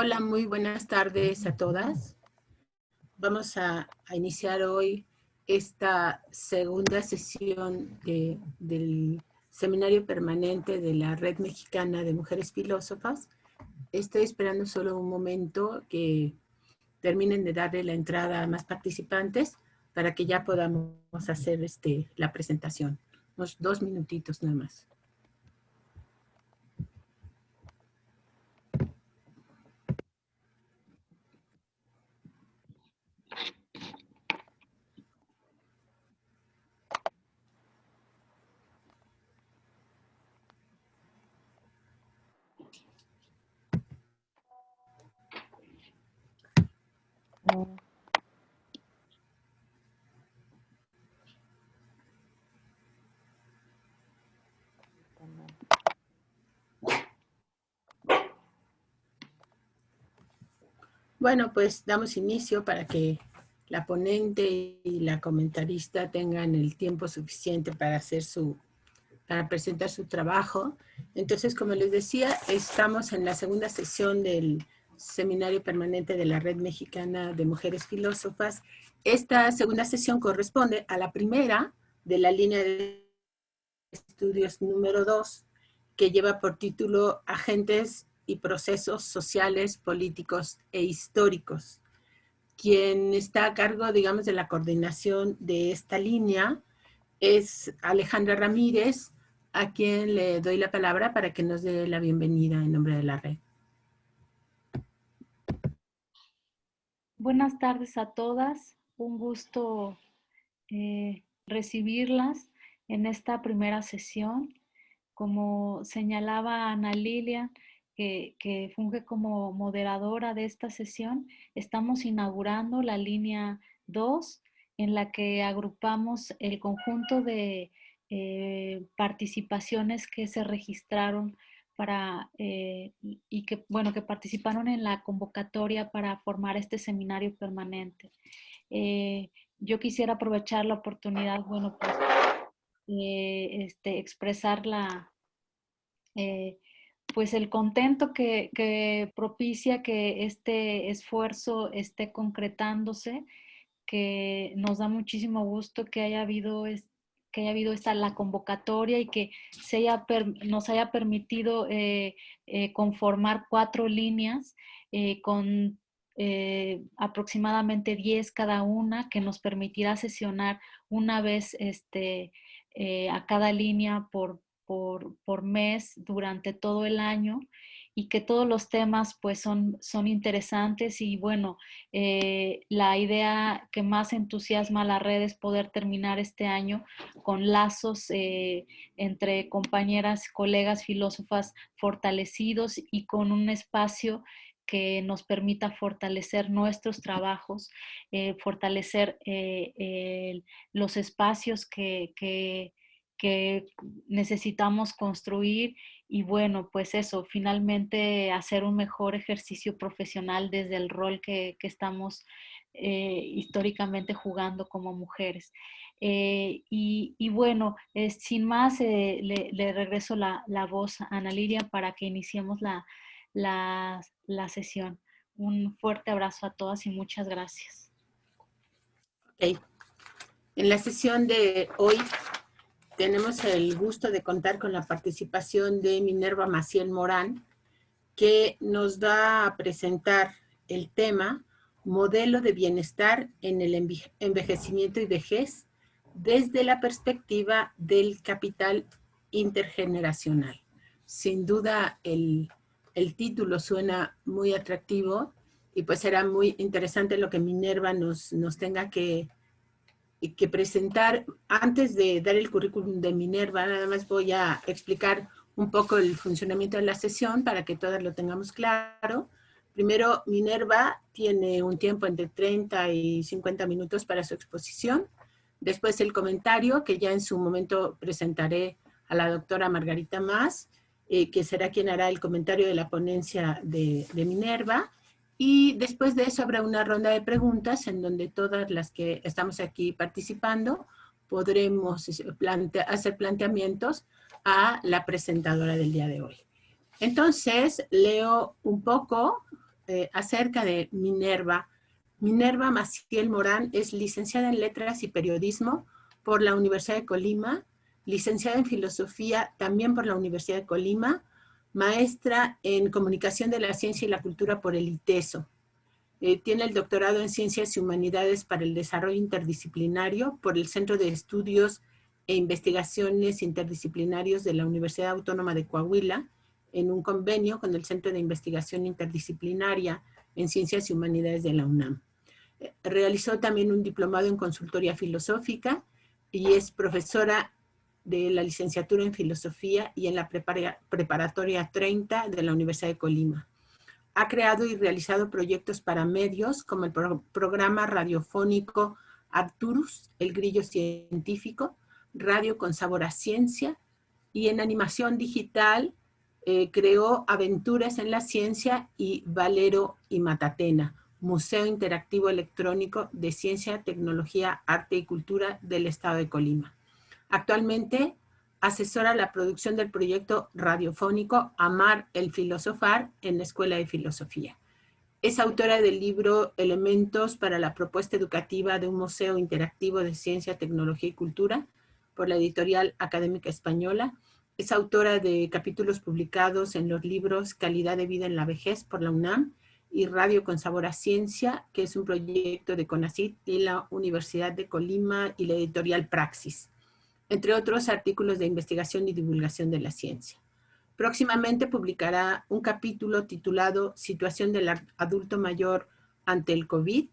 Hola, muy buenas tardes a todas. Vamos a iniciar hoy esta segunda sesión del seminario permanente de la Red Mexicana de Mujeres Filósofas. Estoy esperando solo un momento que terminen de darle la entrada a más participantes para que ya podamos hacer la presentación. Unos 2 minutitos nada más. Bueno, pues damos inicio para que la ponente y la comentarista tengan el tiempo suficiente para para presentar su trabajo. Entonces, como les decía, estamos en la segunda sesión del Seminario Permanente de la Red Mexicana de Mujeres Filósofas. Esta segunda sesión corresponde a la primera de la línea de estudios número 2, que lleva por título Agentes y Procesos Sociales, Políticos e Históricos. Quien está a cargo, digamos, de la coordinación de esta línea es Alejandra Ramírez, a quien le doy la palabra para que nos dé la bienvenida en nombre de la red. Buenas tardes a todas. Un gusto recibirlas en esta primera sesión. Como señalaba Ana Lilia, que funge como moderadora de esta sesión, estamos inaugurando la línea 2, en la que agrupamos el conjunto de participaciones que se registraron y que, bueno, que participaron en la convocatoria para formar este seminario permanente. Yo quisiera aprovechar la oportunidad, bueno, pues, expresar pues el contento que propicia que este esfuerzo esté concretándose, que nos da muchísimo gusto que haya habido la convocatoria y que nos haya permitido conformar 4 líneas con aproximadamente 10 cada una, que nos permitirá sesionar una vez a cada línea por mes durante todo el año, y que todos los temas pues son interesantes. Y bueno, la idea que más entusiasma a la red es poder terminar este año con lazos entre compañeras, colegas filósofas fortalecidos, y con un espacio que nos permita fortalecer nuestros trabajos, fortalecer los espacios que necesitamos construir. Y bueno, pues eso, finalmente hacer un mejor ejercicio profesional desde el rol que estamos históricamente jugando como mujeres. Y bueno, sin más, le regreso la voz a Ana Lilia para que iniciemos la sesión. Un fuerte abrazo a todas y muchas gracias. Okay. En la sesión de hoy tenemos el gusto de contar con la participación de Minerva Maciel Morán, que nos va a presentar el tema Modelo de Bienestar en el Envejecimiento y Vejez desde la perspectiva del capital intergeneracional. Sin duda el título suena muy atractivo y pues será muy interesante lo que Minerva nos tenga que presentar. Antes de dar el currículum de Minerva, nada más voy a explicar un poco el funcionamiento de la sesión para que todas lo tengamos claro. Primero, Minerva tiene un tiempo entre 30 y 50 minutos para su exposición. Después el comentario, que ya en su momento presentaré a la doctora Margarita Mas, que será quien hará el comentario de la ponencia de Minerva. Y después de eso habrá una ronda de preguntas en donde todas las que estamos aquí participando podremos hacer planteamientos a la presentadora del día de hoy. Entonces, leo un poco acerca de Minerva. Minerva Maciel Morán es licenciada en Letras y Periodismo por la Universidad de Colima, licenciada en Filosofía también por la Universidad de Colima, maestra en Comunicación de la Ciencia y la Cultura por el ITESO. Tiene el doctorado en Ciencias y Humanidades para el Desarrollo Interdisciplinario por el Centro de Estudios e Investigaciones Interdisciplinarios de la Universidad Autónoma de Coahuila, en un convenio con el Centro de Investigación Interdisciplinaria en Ciencias y Humanidades de la UNAM. Realizó también un diplomado en consultoría filosófica y es profesora de la licenciatura en Filosofía y en la preparatoria 30 de la Universidad de Colima. Ha creado y realizado proyectos para medios como el programa radiofónico Arturus, el grillo científico, Radio con Sabor a Ciencia, y en animación digital creó Aventuras en la Ciencia y Valero y Matatena, Museo Interactivo Electrónico de Ciencia, Tecnología, Arte y Cultura del Estado de Colima. Actualmente asesora la producción del proyecto radiofónico Amar el Filosofar en la Escuela de Filosofía. Es autora del libro Elementos para la propuesta educativa de un museo interactivo de ciencia, tecnología y cultura por la editorial Académica Española. Es autora de capítulos publicados en los libros Calidad de Vida en la Vejez por la UNAM y Radio con Sabor a Ciencia, que es un proyecto de CONACYT y la Universidad de Colima y la editorial Praxis, entre otros artículos de investigación y divulgación de la ciencia. Próximamente publicará un capítulo titulado Situación del adulto mayor ante el COVID,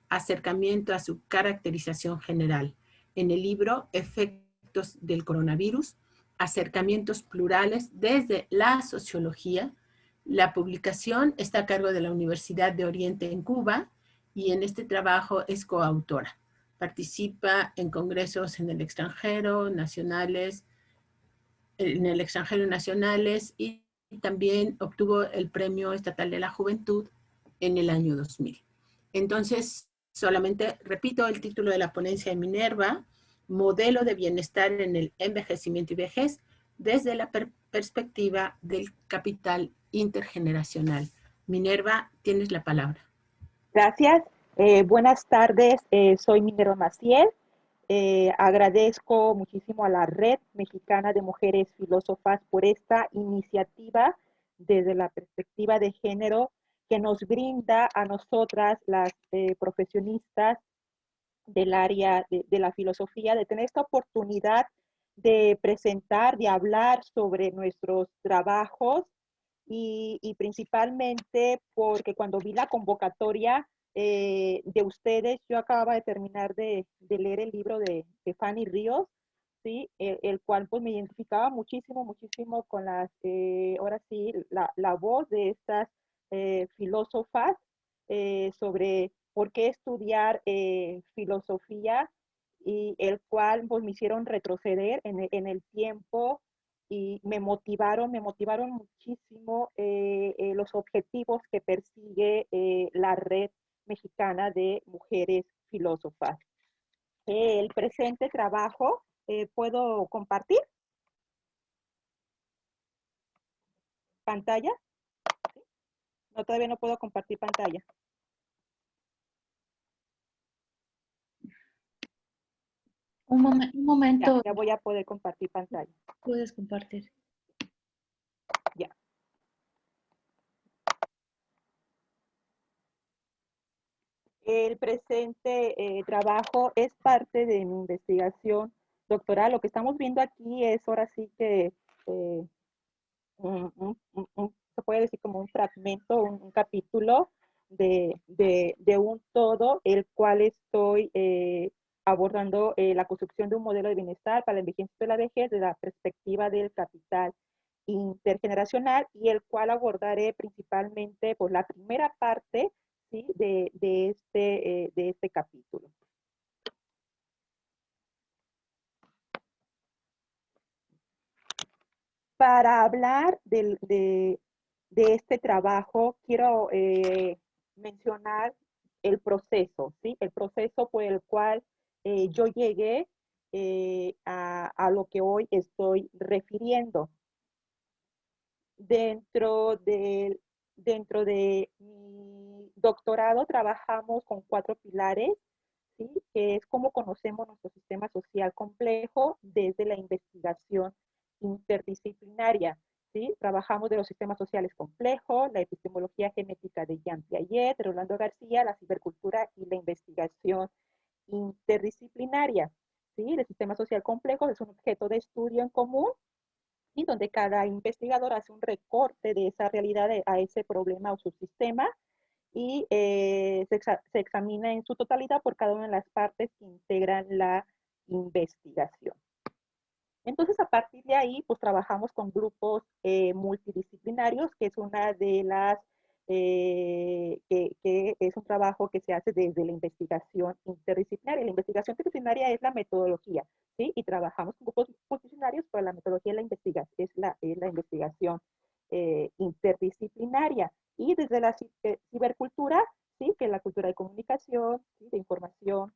acercamiento a su caracterización general, en el libro Efectos del coronavirus, acercamientos plurales desde la sociología. La publicación está a cargo de la Universidad de Oriente en Cuba y en este trabajo es coautora. Participa en congresos en el extranjero, nacionales, y también obtuvo el Premio Estatal de la Juventud en el año 2000. Entonces, solamente repito el título de la ponencia de Minerva, Modelo de Bienestar en el Envejecimiento y Vejez desde la perspectiva del capital intergeneracional. Minerva, tienes la palabra. Gracias. Buenas tardes. Soy Minerva Maciel. Agradezco muchísimo a la Red Mexicana de Mujeres Filósofas por esta iniciativa desde la perspectiva de género que nos brinda a nosotras, las profesionistas del área de la filosofía, de tener esta oportunidad de presentar, de hablar sobre nuestros trabajos y principalmente porque cuando vi la convocatoria de ustedes, yo acababa de terminar de leer el libro de Fanny Ríos, ¿sí? El cual pues me identificaba muchísimo, muchísimo con las, ahora sí, la voz de estas filósofas sobre por qué estudiar filosofía y el cual pues me hicieron retroceder en el tiempo y me motivaron muchísimo los objetivos que persigue la Red Mexicana de Mujeres Filósofas. El presente trabajo, ¿puedo compartir pantalla? ¿Sí? No, todavía no puedo compartir pantalla. Un momento. Ya voy a poder compartir pantalla. Puedes compartir. Ya. El presente trabajo es parte de mi investigación doctoral. Lo que estamos viendo aquí es ahora sí que se puede decir como un fragmento, un capítulo de un todo, el cual estoy abordando la construcción de un modelo de bienestar para el envejecimiento de la vejez desde la perspectiva del capital intergeneracional y el cual abordaré principalmente por la primera parte, ¿sí? de este capítulo. Para hablar de este trabajo, quiero mencionar el proceso, ¿sí? El proceso por el cual yo llegué a lo que hoy estoy refiriendo. Dentro de dentro de mi doctorado trabajamos con 4 pilares, ¿sí? Que es cómo conocemos nuestro sistema social complejo desde la investigación interdisciplinaria. ¿Sí? Trabajamos de los sistemas sociales complejos, la epistemología genética de Jean Piaget, de Rolando García, la cibercultura y la investigación interdisciplinaria. ¿Sí? El sistema social complejo es un objeto de estudio en común y donde cada investigador hace un recorte de esa realidad a ese problema o subsistema y se examina en su totalidad por cada una de las partes que integran la investigación. Entonces, a partir de ahí, pues trabajamos con grupos multidisciplinarios, que es una de las, que es un trabajo que se hace desde la investigación interdisciplinaria. La investigación interdisciplinaria es la metodología, ¿sí? Y trabajamos con grupos multidisciplinarios, pero la metodología es la investigación interdisciplinaria. Y desde la cibercultura, ¿sí? Que es la cultura de comunicación, ¿sí? De información,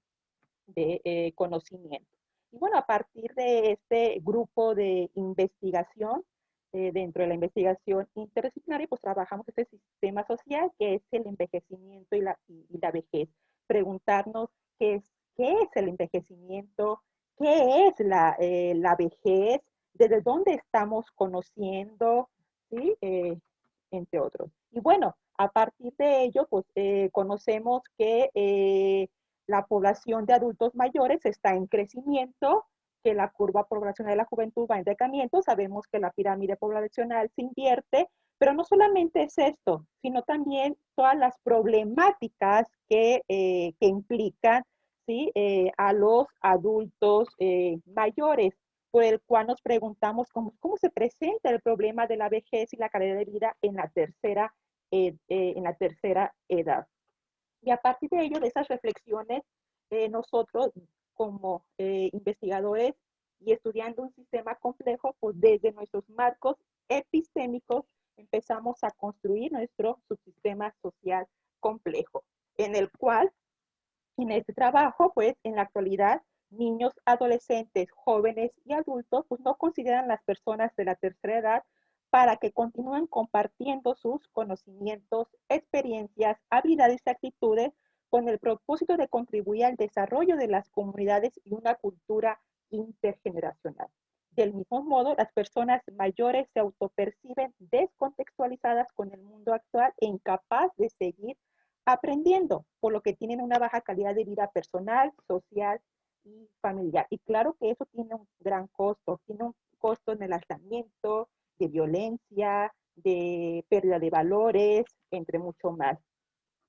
de conocimiento. Y bueno, a partir de este grupo de investigación, dentro de la investigación interdisciplinaria, pues trabajamos este sistema social que es el envejecimiento y la vejez. Preguntarnos qué es el envejecimiento, qué es la vejez, desde dónde estamos conociendo, ¿sí? Entre otros. Y bueno, a partir de ello, pues conocemos que la población de adultos mayores está en crecimiento, que la curva poblacional de la juventud va en decremento, sabemos que la pirámide poblacional se invierte, pero no solamente es esto, sino también todas las problemáticas que implican, ¿sí? A los adultos mayores, por el cual nos preguntamos cómo se presenta el problema de la vejez y la calidad de vida en la tercera edad. Y a partir de ello, de esas reflexiones, nosotros como investigadores y estudiando un sistema complejo, pues desde nuestros marcos epistémicos empezamos a construir nuestro subsistema social complejo, en el cual, en este trabajo, pues en la actualidad, niños, adolescentes, jóvenes y adultos, pues no consideran las personas de la tercera edad para que continúen compartiendo sus conocimientos, experiencias, habilidades y actitudes con el propósito de contribuir al desarrollo de las comunidades y una cultura intergeneracional. Del mismo modo, las personas mayores se autoperciben descontextualizadas con el mundo actual e incapaz de seguir aprendiendo, por lo que tienen una baja calidad de vida personal, social y familiar. Y claro que eso tiene un gran costo, tiene un costo en el aislamiento, de violencia, de pérdida de valores, entre mucho más.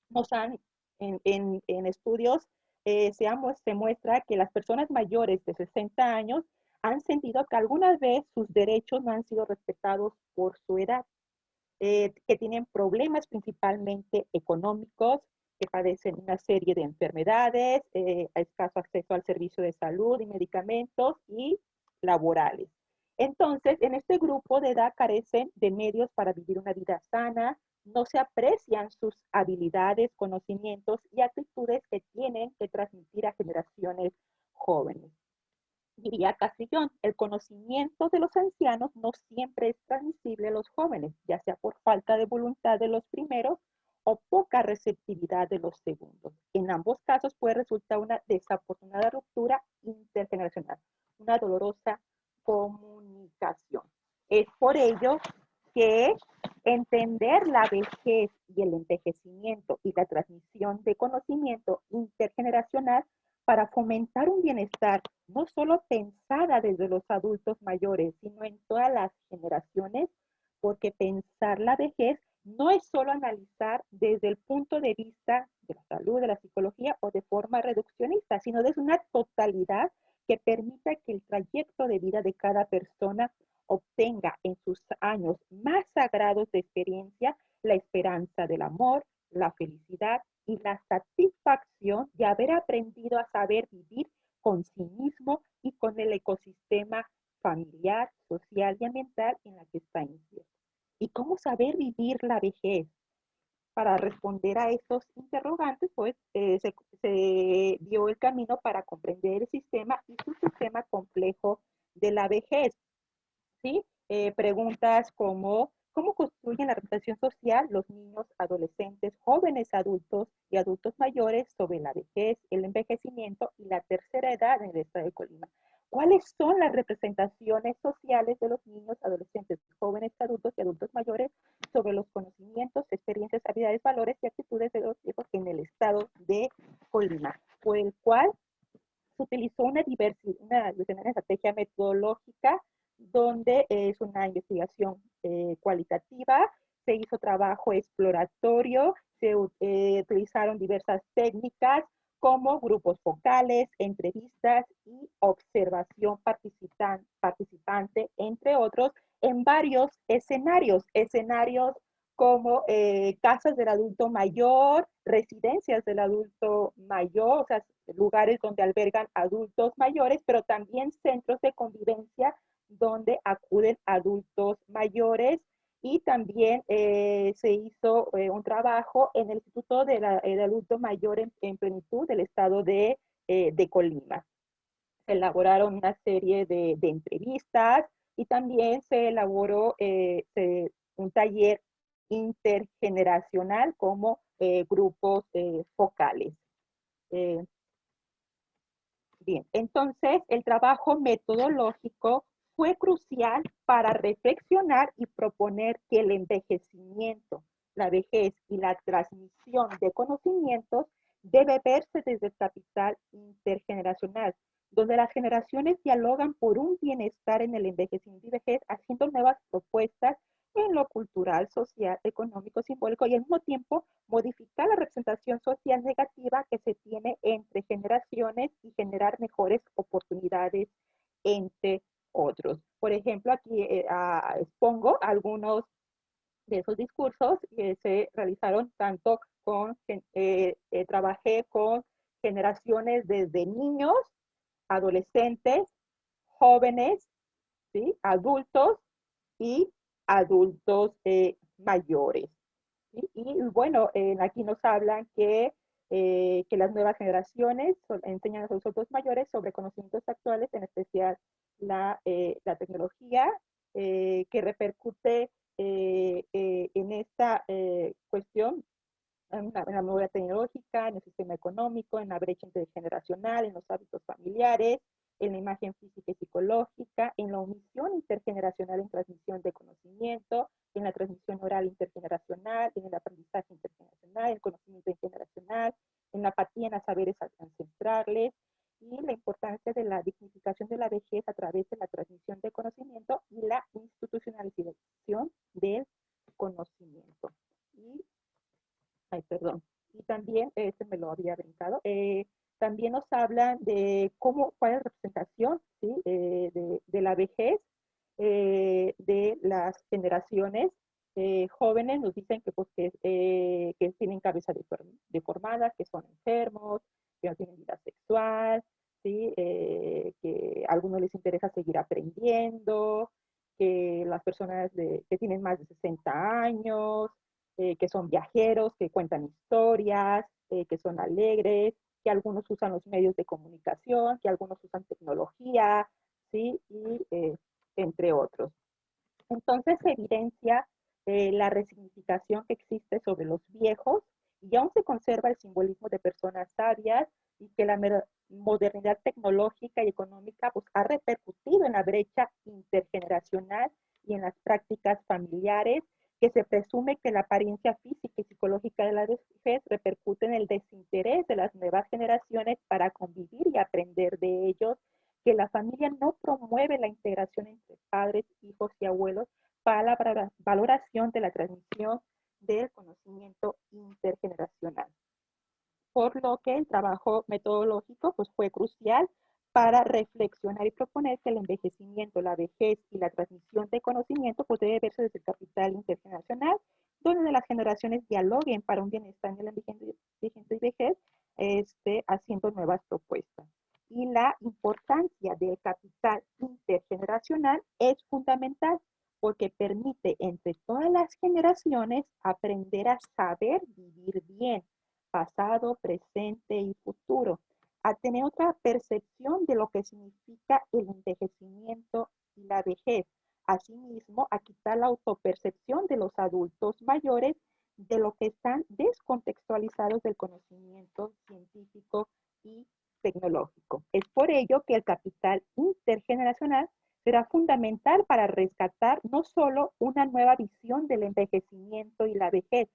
Nos han, en estudios, se muestra que las personas mayores de 60 años han sentido que alguna vez sus derechos no han sido respetados por su edad, que tienen problemas principalmente económicos, que padecen una serie de enfermedades, escaso acceso al servicio de salud y medicamentos y laborales. Entonces, en este grupo de edad carecen de medios para vivir una vida sana, no se aprecian sus habilidades, conocimientos y actitudes que tienen que transmitir a generaciones jóvenes. Diría Castrillón, el conocimiento de los ancianos no siempre es transmisible a los jóvenes, ya sea por falta de voluntad de los primeros o poca receptividad de los segundos. En ambos casos puede resultar una desafortunada ruptura intergeneracional, una dolorosa comunicación. Es por ello que entender la vejez y el envejecimiento y la transmisión de conocimiento intergeneracional para fomentar un bienestar no solo pensada desde los adultos mayores, sino en todas las generaciones, porque pensar la vejez no es solo analizar desde el punto de vista de la salud, de la psicología o de forma reduccionista, sino desde una totalidad que permita que el trayecto de vida de cada persona obtenga en sus años más sagrados de experiencia la esperanza del amor, la felicidad y la satisfacción de haber aprendido a saber vivir con sí mismo y con el ecosistema familiar, social y ambiental en la que está inserto. ¿Y cómo saber vivir la vejez? Para responder a estos interrogantes, pues se dio el camino para comprender el sistema y su sistema complejo de la vejez. ¿Sí? Preguntas como ¿Cómo construyen la representación social los niños, adolescentes, jóvenes adultos y adultos mayores sobre la vejez, el envejecimiento y la tercera edad en el estado de Colima? ¿Cuáles son las representaciones sociales de los niños, adolescentes, jóvenes adultos y adultos mayores sobre los conocimientos, experiencias, habilidades, valores y actitudes de los viejos en el estado de Colima? Por el cual se utilizó una estrategia metodológica donde es una investigación cualitativa, se hizo trabajo exploratorio, se utilizaron diversas técnicas como grupos focales, entrevistas y observación participante, entre otros, en varios escenarios como casas del adulto mayor, residencias del adulto mayor, o sea, lugares donde albergan adultos mayores, pero también centros de convivencia donde acuden adultos mayores. Y también se hizo un trabajo en el Instituto del Adulto Mayor en Plenitud del estado de Colima. Se elaboraron una serie de entrevistas y también se elaboró un taller intergeneracional como grupos focales. Bien, entonces el trabajo metodológico fue crucial para reflexionar y proponer que el envejecimiento, la vejez y la transmisión de conocimientos debe verse desde el capital intergeneracional, donde las generaciones dialogan por un bienestar en el envejecimiento y vejez, haciendo nuevas propuestas en lo cultural, social, económico, simbólico y al mismo tiempo modificar la representación social negativa que se tiene entre generaciones y generar mejores oportunidades entre otros. Por ejemplo, aquí expongo algunos de esos discursos que se realizaron tanto con, trabajé con generaciones desde niños, adolescentes, jóvenes, ¿sí? Adultos y adultos mayores. ¿Sí? Y bueno, aquí nos hablan que las nuevas generaciones enseñan a los adultos mayores sobre conocimientos actuales, en especial la tecnología, que repercute en esta cuestión en la memoria tecnológica, en el sistema económico, en la brecha intergeneracional, en los hábitos familiares, en la imagen física y psicológica, en la omisión intergeneracional en transmisión de conocimiento, en la transmisión oral intergeneracional, en el aprendizaje intergeneracional, en el conocimiento intergeneracional, en la apatía en los saberes ancestrales, y la importancia de la dignificación de la vejez a través de la transmisión de conocimiento y la institucionalización del conocimiento. Ay, perdón. Y también, este me lo había brincado, también nos hablan de cuál es la representación, ¿sí? De la vejez de las generaciones jóvenes. Nos dicen que, pues, que tienen cabeza deformada, que son enfermos, que no tienen vida sexual, ¿sí? Que a algunos les interesa seguir aprendiendo, que las personas que tienen más de 60 años, que son viajeros, que cuentan historias, que son alegres, que algunos usan los medios de comunicación, que algunos usan tecnología, ¿sí? Y entre otros. Entonces se evidencia la resignificación que existe sobre los viejos y aún se conserva el simbolismo de personas sabias y que la modernidad tecnológica y económica pues, ha repercutido en la brecha intergeneracional y en las prácticas familiares, que se presume que la apariencia física y psicológica de la vejez repercute en el desinterés de las nuevas generaciones para convivir y aprender de ellos, que la familia no promueve la integración entre padres, hijos y abuelos para la valoración de la transmisión del conocimiento intergeneracional. Por lo que el trabajo metodológico pues, fue crucial para reflexionar y proponer que el envejecimiento, la vejez y la transmisión de conocimiento pues, debe verse desde el capital intergeneracional, donde las generaciones dialoguen para un bienestar en el envejecimiento y vejez, haciendo nuevas propuestas. Y la importancia del capital intergeneracional es fundamental porque permite entre todas las generaciones aprender a saber vivir bien, pasado, presente y futuro, a tener otra percepción de lo que significa el envejecimiento y la vejez, Asimismo, a quitar la autopercepción de los adultos mayores de lo que están descontextualizados del conocimiento científico y tecnológico. Es por ello que el capital intergeneracional será fundamental para rescatar no solo una nueva visión del envejecimiento y la vejez,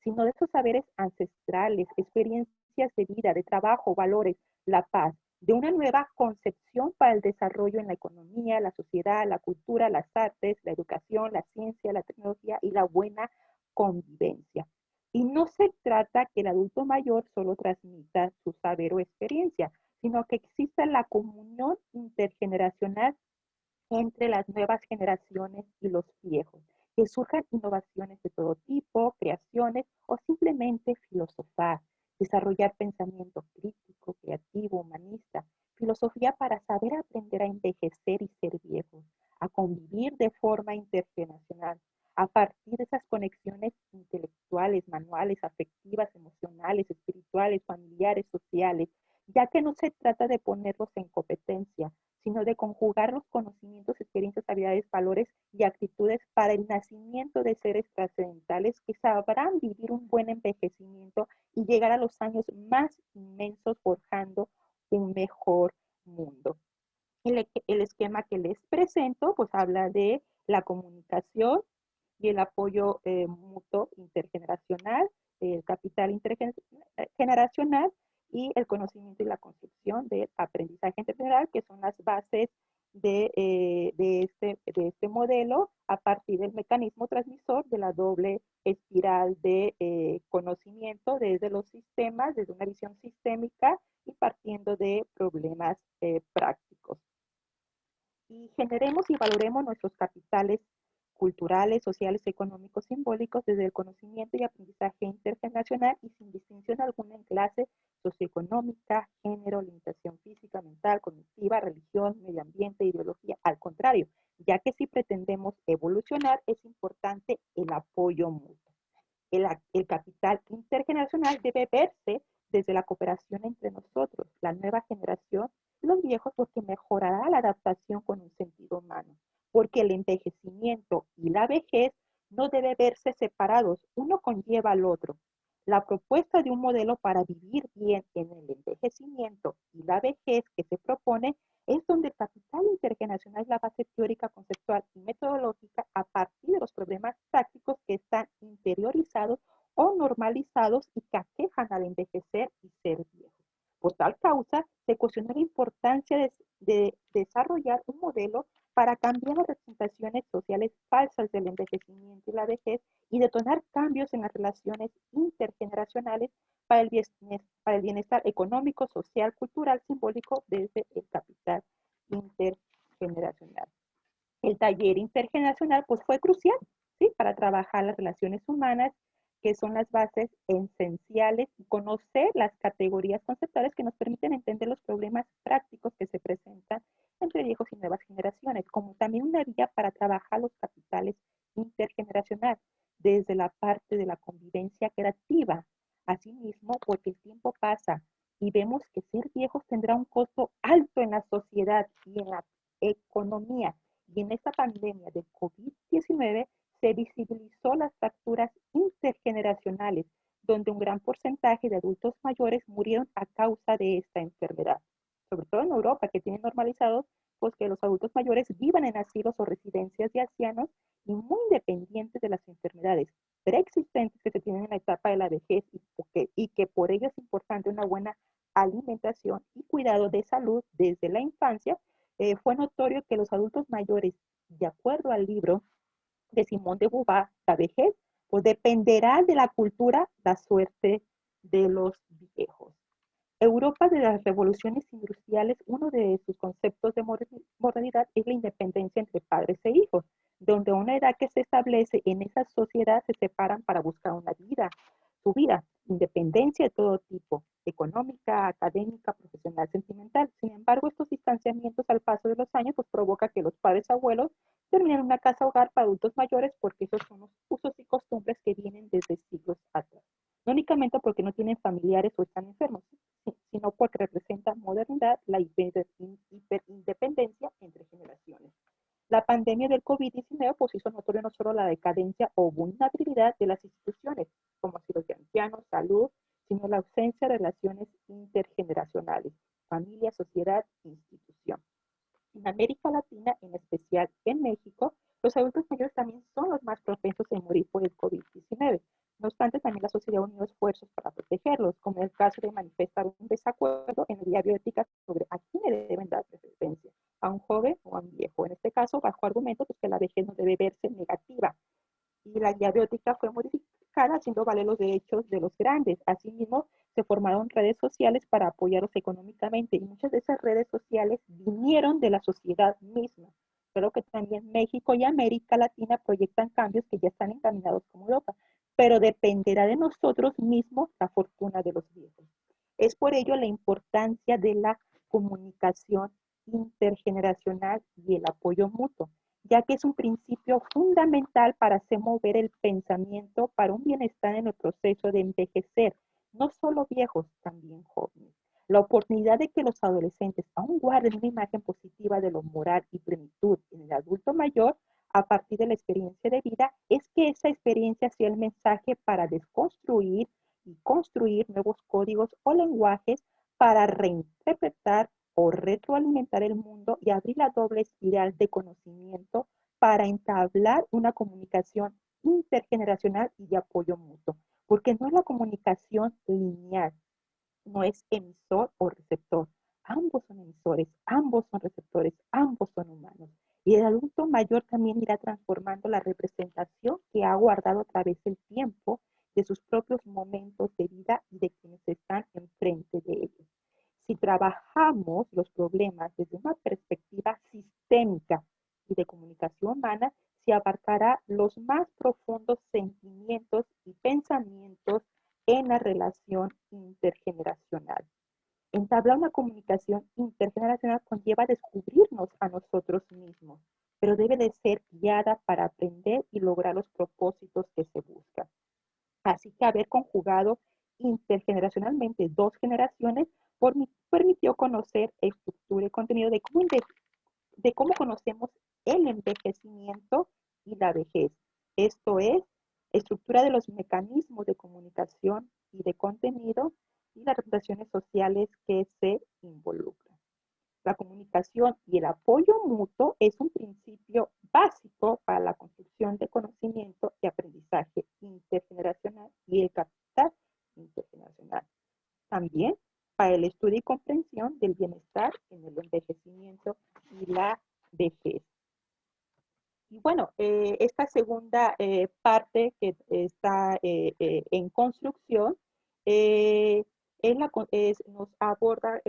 sino de esos saberes ancestrales, experiencias de vida, de trabajo, valores, la paz, de una nueva concepción para el desarrollo en la economía, la sociedad, la cultura, las artes, la educación, la ciencia, la tecnología y la buena convivencia. Y no se trata que el adulto mayor solo transmita su saber o experiencia, sino que exista la comunión intergeneracional entre las nuevas generaciones y los viejos, que surjan innovaciones de todo tipo, creaciones o simplemente filosofar, desarrollar pensamiento crítico, creativo, humanista, filosofía para saber aprender a envejecer y ser viejos, a convivir de forma intergeneracional, a partir de esas conexiones intelectuales, manuales, afectivas, emocionales, espirituales, familiares, sociales, ya que no se trata de ponerlos en competencia, sino de conjugar los conocimientos, experiencias, habilidades, valores y actitudes para el nacimiento de seres trascendentales que sabrán vivir un buen envejecimiento y llegar a los años más inmensos forjando un mejor mundo. El esquema que les presento pues habla de la comunicación y el apoyo mutuo intergeneracional, el capital intergeneracional y el conocimiento y la construcción del aprendizaje integral, que son las bases de este modelo a partir del mecanismo transmisor de la doble espiral de conocimiento desde los sistemas, desde una visión sistémica y partiendo de problemas prácticos. Y generemos y valoremos nuestros capitales culturales, sociales, económicos, simbólicos desde el conocimiento y aprendizaje intergeneracional y sin distinción alguna en clase socioeconómica, género, limitación física, mental, cognitiva, religión, medio ambiente, ideología. Al contrario, ya que si pretendemos evolucionar es importante el apoyo mutuo. El capital intergeneracional debe verse desde la cooperación entre nosotros, la nueva generación, los viejos, porque mejorará la adaptación con un sentido humano, porque el envejecimiento y la vejez no debe verse separados, uno conlleva al otro. La propuesta de un modelo para vivir bien en el envejecimiento y la vejez que se propone es donde el capital intergeneracional es la base teórica, conceptual y metodológica a partir de los problemas prácticos que están interiorizados o normalizados y que aquejan al envejecer y ser viejo. Por tal causa, se cuestiona la importancia de desarrollar un modelo para cambiar las representaciones sociales falsas del envejecimiento y la vejez y detonar cambios en las relaciones intergeneracionales para el bienestar económico, social, cultural, simbólico desde el capital intergeneracional. El taller intergeneracional pues fue crucial, ¿sí? Para trabajar las relaciones humanas, que son las bases esenciales, y conocer las categorías conceptuales que nos permiten entender los problemas prácticos que se presentan entre viejos y nuevas generaciones, como también una vía para trabajar los capitales intergeneracional desde la parte de la convivencia creativa. Asimismo, porque el tiempo pasa y vemos que ser viejos tendrá un costo alto en la sociedad y en la economía. Y en esta pandemia de COVID-19 se visibilizó las fracturas intergeneracionales, donde un gran porcentaje de adultos mayores murieron a causa de esta enfermedad. Sobre todo en Europa, que tienen normalizado pues, que los adultos mayores vivan en asilos o residencias de ancianos y muy independientes de las enfermedades preexistentes que se tienen en la etapa de la vejez y que por ello es importante una buena alimentación y cuidado de salud desde la infancia. Fue notorio que los adultos mayores, de acuerdo al libro de Simón de Beauvoir, la vejez, pues dependerá de la cultura, la suerte de los viejos. Europa de las revoluciones industriales, uno de sus conceptos de modernidad es la independencia entre padres e hijos, donde a una edad que se establece en esa sociedad se separan para buscar una vida, su vida, independencia de todo tipo, económica, académica, profesional, sentimental. Sin embargo, estos distanciamientos al paso de los años pues provoca que los padres abuelos terminen en una casa hogar para adultos mayores porque esos son los usos y costumbres que vienen desde siglos atrás. No únicamente porque no tienen familiares o están enfermos, sino porque representa modernidad, la hiperindependencia entre generaciones. La pandemia del COVID-19 pues hizo notorio no solo la decadencia o vulnerabilidad de las instituciones, como así los de ancianos, salud, sino la ausencia de relaciones intergeneracionales, familia, sociedad, institución. En América Latina, en especial en México, los adultos mayores también son los más propensos a morir por el COVID-19. No obstante, también la sociedad ha unido esfuerzos para protegerlos, como en el caso de manifestar un desacuerdo en la guía bioética sobre a quién le deben dar preferencia, a un joven o a un viejo. En este caso, bajo argumentos pues, que la vejez no debe verse negativa. Y la guía bioética fue modificada haciendo valer los derechos de los grandes. Asimismo, se formaron redes sociales para apoyarlos económicamente y muchas de esas redes sociales vinieron de la sociedad misma. Creo que también México y América Latina proyectan cambios que ya están encaminados como Europa, pero dependerá de nosotros mismos la fortuna de los viejos. Es por ello la importancia de la comunicación intergeneracional y el apoyo mutuo, ya que es un principio fundamental para hacer mover el pensamiento para un bienestar en el proceso de envejecer, no solo viejos, también jóvenes. La oportunidad de que los adolescentes aún guarden una imagen positiva de lo moral y plenitud en el adulto mayor a partir de la experiencia de vida es que esa experiencia sea el mensaje para desconstruir y construir nuevos códigos o lenguajes para reinterpretar o retroalimentar el mundo y abrir la doble espiral de conocimiento para entablar una comunicación intergeneracional y de apoyo mutuo. Porque no es la comunicación lineal, no es emisor o receptor. Ambos son emisores, ambos son receptores, ambos son humanos. Y el adulto mayor también irá transformando la representación que ha guardado a través del tiempo de sus propios momentos de vida y de quienes están enfrente de ellos. Si trabajamos los problemas desde una perspectiva sistémica y de comunicación humana, se abarcará los más profundos sentimientos y pensamientos en la relación intergeneracional. Entablar una comunicación intergeneracional conlleva descubrirnos a nosotros mismos, pero debe de ser guiada para aprender y lograr los propósitos que se buscan. Así que haber conjugado intergeneracionalmente dos generaciones permitió conocer estructura y contenido de cómo conocemos el envejecimiento y la vejez. Esto es, estructura de los mecanismos de comunicación y de contenido y las representaciones sociales que se involucran. La comunicación y el apoyo mutuo es un principio básico para la construcción de conocimiento y aprendizaje intergeneracional y el capital intergeneracional. También para el estudio y comprensión del bienestar en el envejecimiento y la vejez. Y bueno, esta segunda parte que está en construcción nos aborda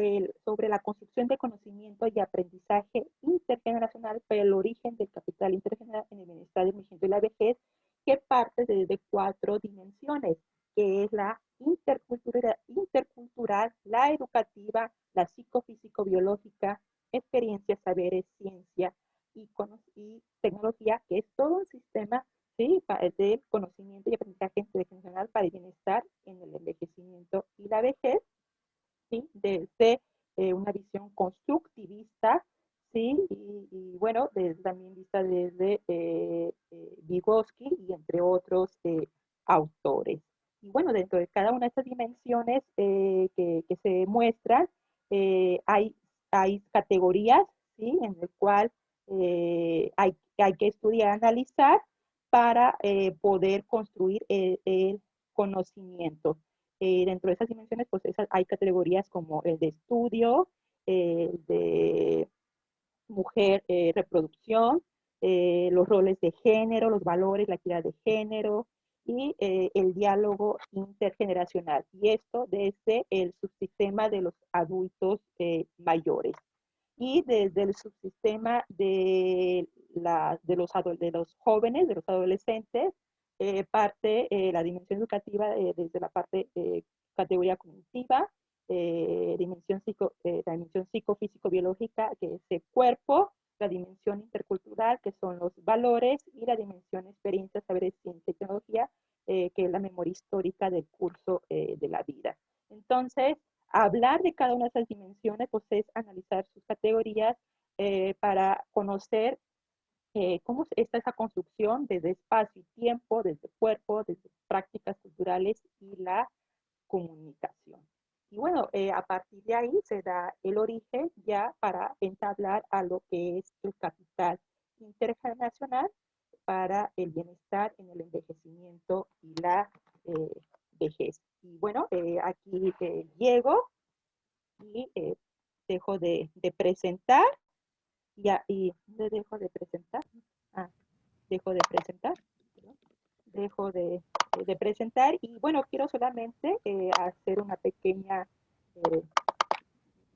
sobre la construcción de conocimiento y aprendizaje intergeneracional para el origen del capital intergeneracional en el bienestar, el envejecimiento y la vejez, que parte desde 4 dimensiones, que es la intercultural, la educativa, la psicofísico-biológica, experiencias, saberes, ciencia, y tecnología, que es todo un sistema, ¿sí?, de conocimiento y aprendizaje intergeneracional para el bienestar en el envejecimiento y la vejez, ¿sí?, desde una visión constructivista, ¿sí?, y bueno, también vista desde Vygotsky y entre otros autores. Y bueno, dentro de cada una de estas dimensiones que se muestran, hay categorías, ¿sí?, en el cual hay que estudiar, analizar para poder construir el conocimiento. Dentro de esas dimensiones, pues hay categorías como el de estudio, de mujer, reproducción, los roles de género, los valores, la equidad de género y el diálogo intergeneracional. Y esto desde el subsistema de los adultos mayores. Y desde el subsistema de los jóvenes, de los adolescentes, parte la dimensión educativa desde la parte categoría cognitiva, la dimensión psicofísico-biológica, que es el cuerpo, la dimensión intercultural, que son los valores, y la dimensión experiencia, saberes, ciencia y tecnología, que es la memoria histórica del curso de la vida. Entonces, hablar de cada una de esas dimensiones, pues es analizar sus categorías para conocer cómo está esa construcción desde espacio y tiempo, desde cuerpo, desde prácticas culturales y la comunicación. Y bueno, a partir de ahí se da el origen ya para entablar a lo que es el capital intergeneracional para el bienestar en el envejecimiento y la vejez. Y bueno, aquí llego y dejo de presentar. Y le dejo de presentar. Ah, dejo de presentar. Perdón. Dejo de presentar y bueno, quiero solamente hacer una pequeña,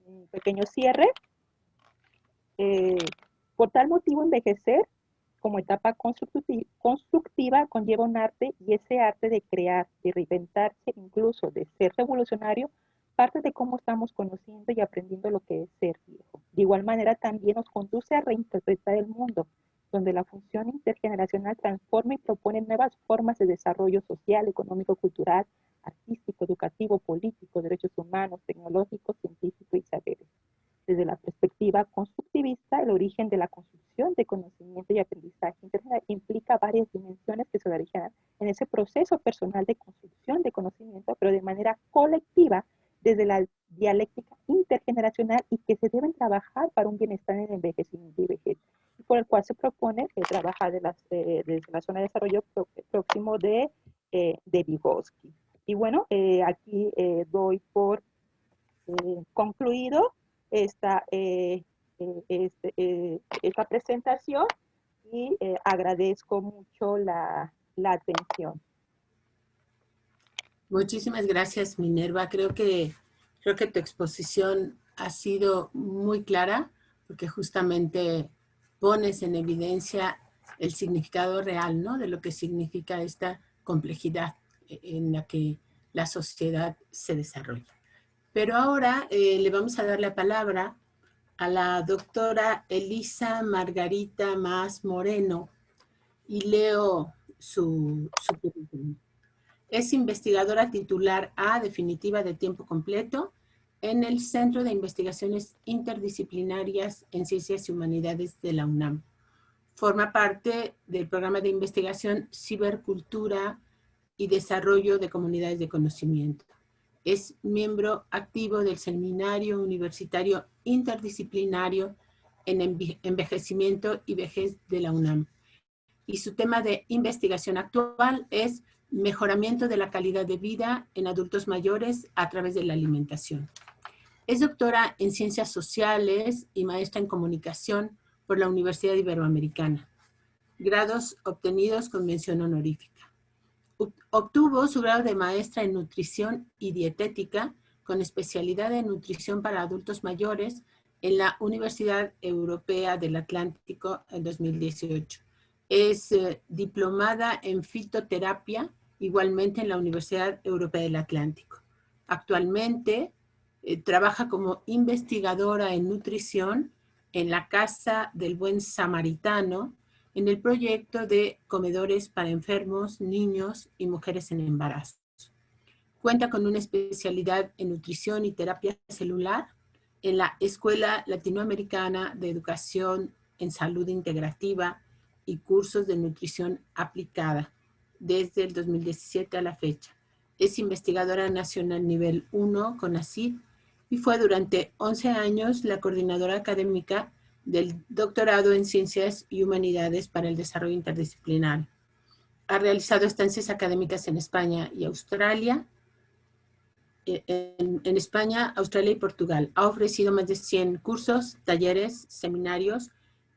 un pequeño cierre. Por tal motivo, envejecer como etapa constructiva conlleva un arte y ese arte de crear, de reinventarse, incluso de ser revolucionario, parte de cómo estamos conociendo y aprendiendo lo que es ser viejo. De igual manera, también nos conduce a reinterpretar el mundo, donde la función intergeneracional transforma y propone nuevas formas de desarrollo social, económico, cultural, artístico, educativo, político, derechos humanos, tecnológico, científico y saberes. Desde la perspectiva constructivista, el origen de la construcción de conocimiento y aprendizaje intergeneracional implica varias dimensiones que se originan en ese proceso personal de construcción de conocimiento, pero de manera colectiva desde la dialéctica intergeneracional y que se deben trabajar para un bienestar en el envejecimiento y vejez, y por el cual se propone trabajar desde la zona de desarrollo próximo de Vygotsky. Y bueno, aquí doy por concluido esta presentación y agradezco mucho la atención. Muchísimas gracias, Minerva. Creo que tu exposición ha sido muy clara porque justamente pones en evidencia el significado real, ¿no?, de lo que significa esta complejidad en la que la sociedad se desarrolla. Pero ahora le vamos a dar la palabra a la doctora Elisa Margarita Mas Moreno y leo su currículum. Es investigadora titular A definitiva de tiempo completo en el Centro de Investigaciones Interdisciplinarias en Ciencias y Humanidades de la UNAM. Forma parte del programa de investigación Cibercultura y Desarrollo de Comunidades de Conocimiento. Es miembro activo del Seminario Universitario Interdisciplinario en Envejecimiento y Vejez de la UNAM. Y su tema de investigación actual es mejoramiento de la calidad de vida en adultos mayores a través de la alimentación. Es doctora en Ciencias Sociales y maestra en Comunicación por la Universidad Iberoamericana. Grados obtenidos con mención honorífica. Obtuvo su grado de maestra en Nutrición y Dietética con especialidad en Nutrición para Adultos Mayores en la Universidad Europea del Atlántico en 2018. Es diplomada en fitoterapia, igualmente en la Universidad Europea del Atlántico. Actualmente trabaja como investigadora en nutrición en la Casa del Buen Samaritano, en el proyecto de comedores para enfermos, niños y mujeres en embarazo. Cuenta con una especialidad en nutrición y terapia celular en la Escuela Latinoamericana de Educación en Salud Integrativa y cursos de nutrición aplicada desde el 2017 a la fecha. Es investigadora nacional nivel 1 con CONACYT y fue durante 11 años la coordinadora académica del doctorado en Ciencias y Humanidades para el Desarrollo Interdisciplinar. Ha realizado estancias académicas en España y Australia, en España, Australia y Portugal. Ha ofrecido más de 100 cursos, talleres, seminarios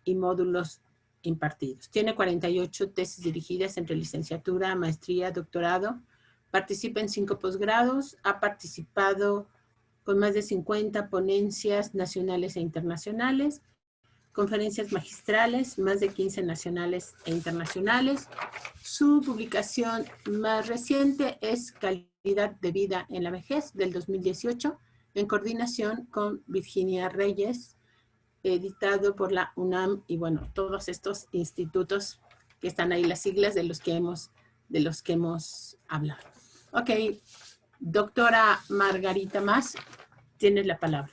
y módulos impartidos. Tiene 48 tesis dirigidas entre licenciatura, maestría, doctorado. Participa en 5 posgrados. Ha participado con más de 50 ponencias nacionales e internacionales, conferencias magistrales, más de 15 nacionales e internacionales. Su publicación más reciente es Calidad de Vida en la Vejez, del 2018, en coordinación con Virginia Reyes, editado por la UNAM y bueno, todos estos institutos que están ahí, las siglas de los que hemos hablado. Ok, doctora Margarita Mas, tienes la palabra.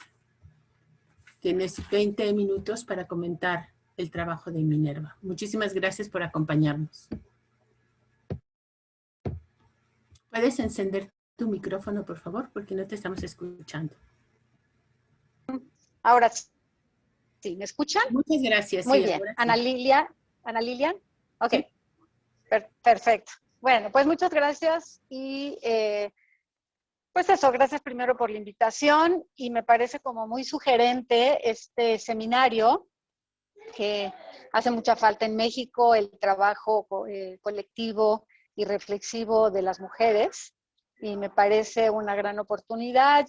Tienes 20 minutos para comentar el trabajo de Minerva. Muchísimas gracias por acompañarnos. ¿Puedes encender tu micrófono, por favor? Porque no te estamos escuchando. Ahora sí, ¿me escuchan? Muchas gracias. Muy sí, bien. ahora sí. Ana Lilian. Ok, Sí. Perfecto. Bueno, pues muchas gracias y pues eso, gracias primero por la invitación y me parece como muy sugerente este seminario que hace mucha falta en México, el trabajo colectivo y reflexivo de las mujeres. Y me parece una gran oportunidad,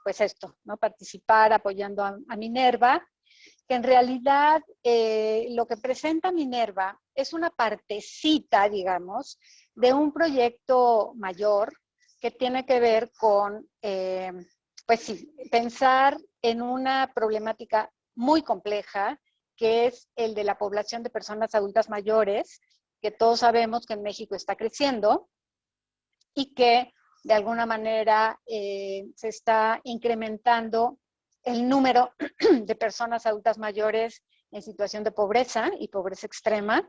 pues esto, ¿no? Participar apoyando a Minerva, que en realidad lo que presenta Minerva es una partecita, digamos, de un proyecto mayor que tiene que ver con, pues sí, pensar en una problemática muy compleja, que es el de la población de personas adultas mayores, que todos sabemos que en México está creciendo y que de alguna manera se está incrementando el número de personas adultas mayores en situación de pobreza y pobreza extrema,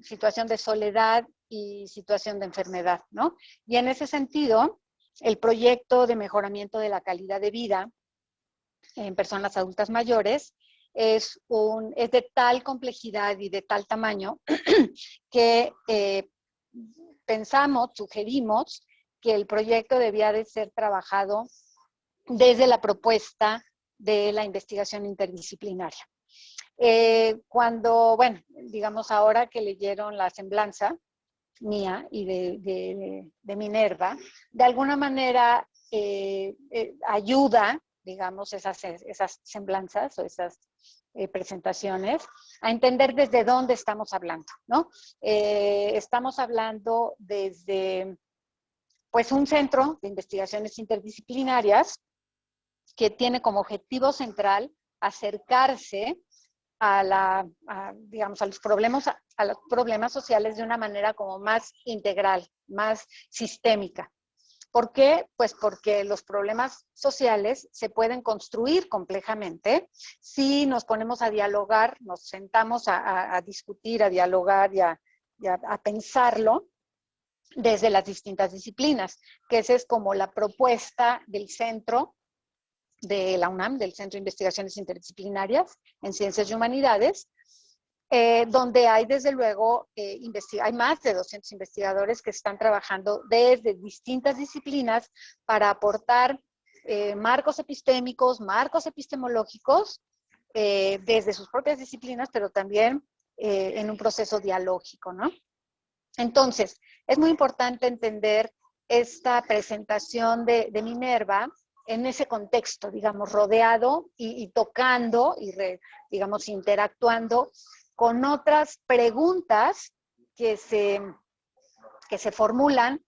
situación de soledad y situación de enfermedad, ¿no? Y en ese sentido, el proyecto de mejoramiento de la calidad de vida en personas adultas mayores es de tal complejidad y de tal tamaño que pensamos, sugerimos que el proyecto debía de ser trabajado desde la propuesta de la investigación interdisciplinaria. Cuando, bueno, digamos ahora que leyeron la semblanza mía y de Minerva, de alguna manera ayuda, digamos, esas semblanzas o esas presentaciones, a entender desde dónde estamos hablando, ¿no? Estamos hablando desde, pues, un centro de investigaciones interdisciplinarias que tiene como objetivo central acercarse digamos, a los problemas sociales de una manera como más integral, más sistémica. ¿Por qué? Pues porque los problemas sociales se pueden construir complejamente si nos ponemos a dialogar, nos sentamos a discutir, a dialogar y a pensarlo desde las distintas disciplinas, que esa es como la propuesta del centro de la UNAM, del Centro de Investigaciones Interdisciplinarias en Ciencias y Humanidades, donde hay desde luego, hay más de 200 investigadores que están trabajando desde distintas disciplinas para aportar marcos epistémicos, marcos epistemológicos, desde sus propias disciplinas, pero también en un proceso dialógico, ¿no? Entonces, es muy importante entender esta presentación de Minerva en ese contexto, digamos, rodeado y tocando y, digamos, interactuando con otras preguntas que se formulan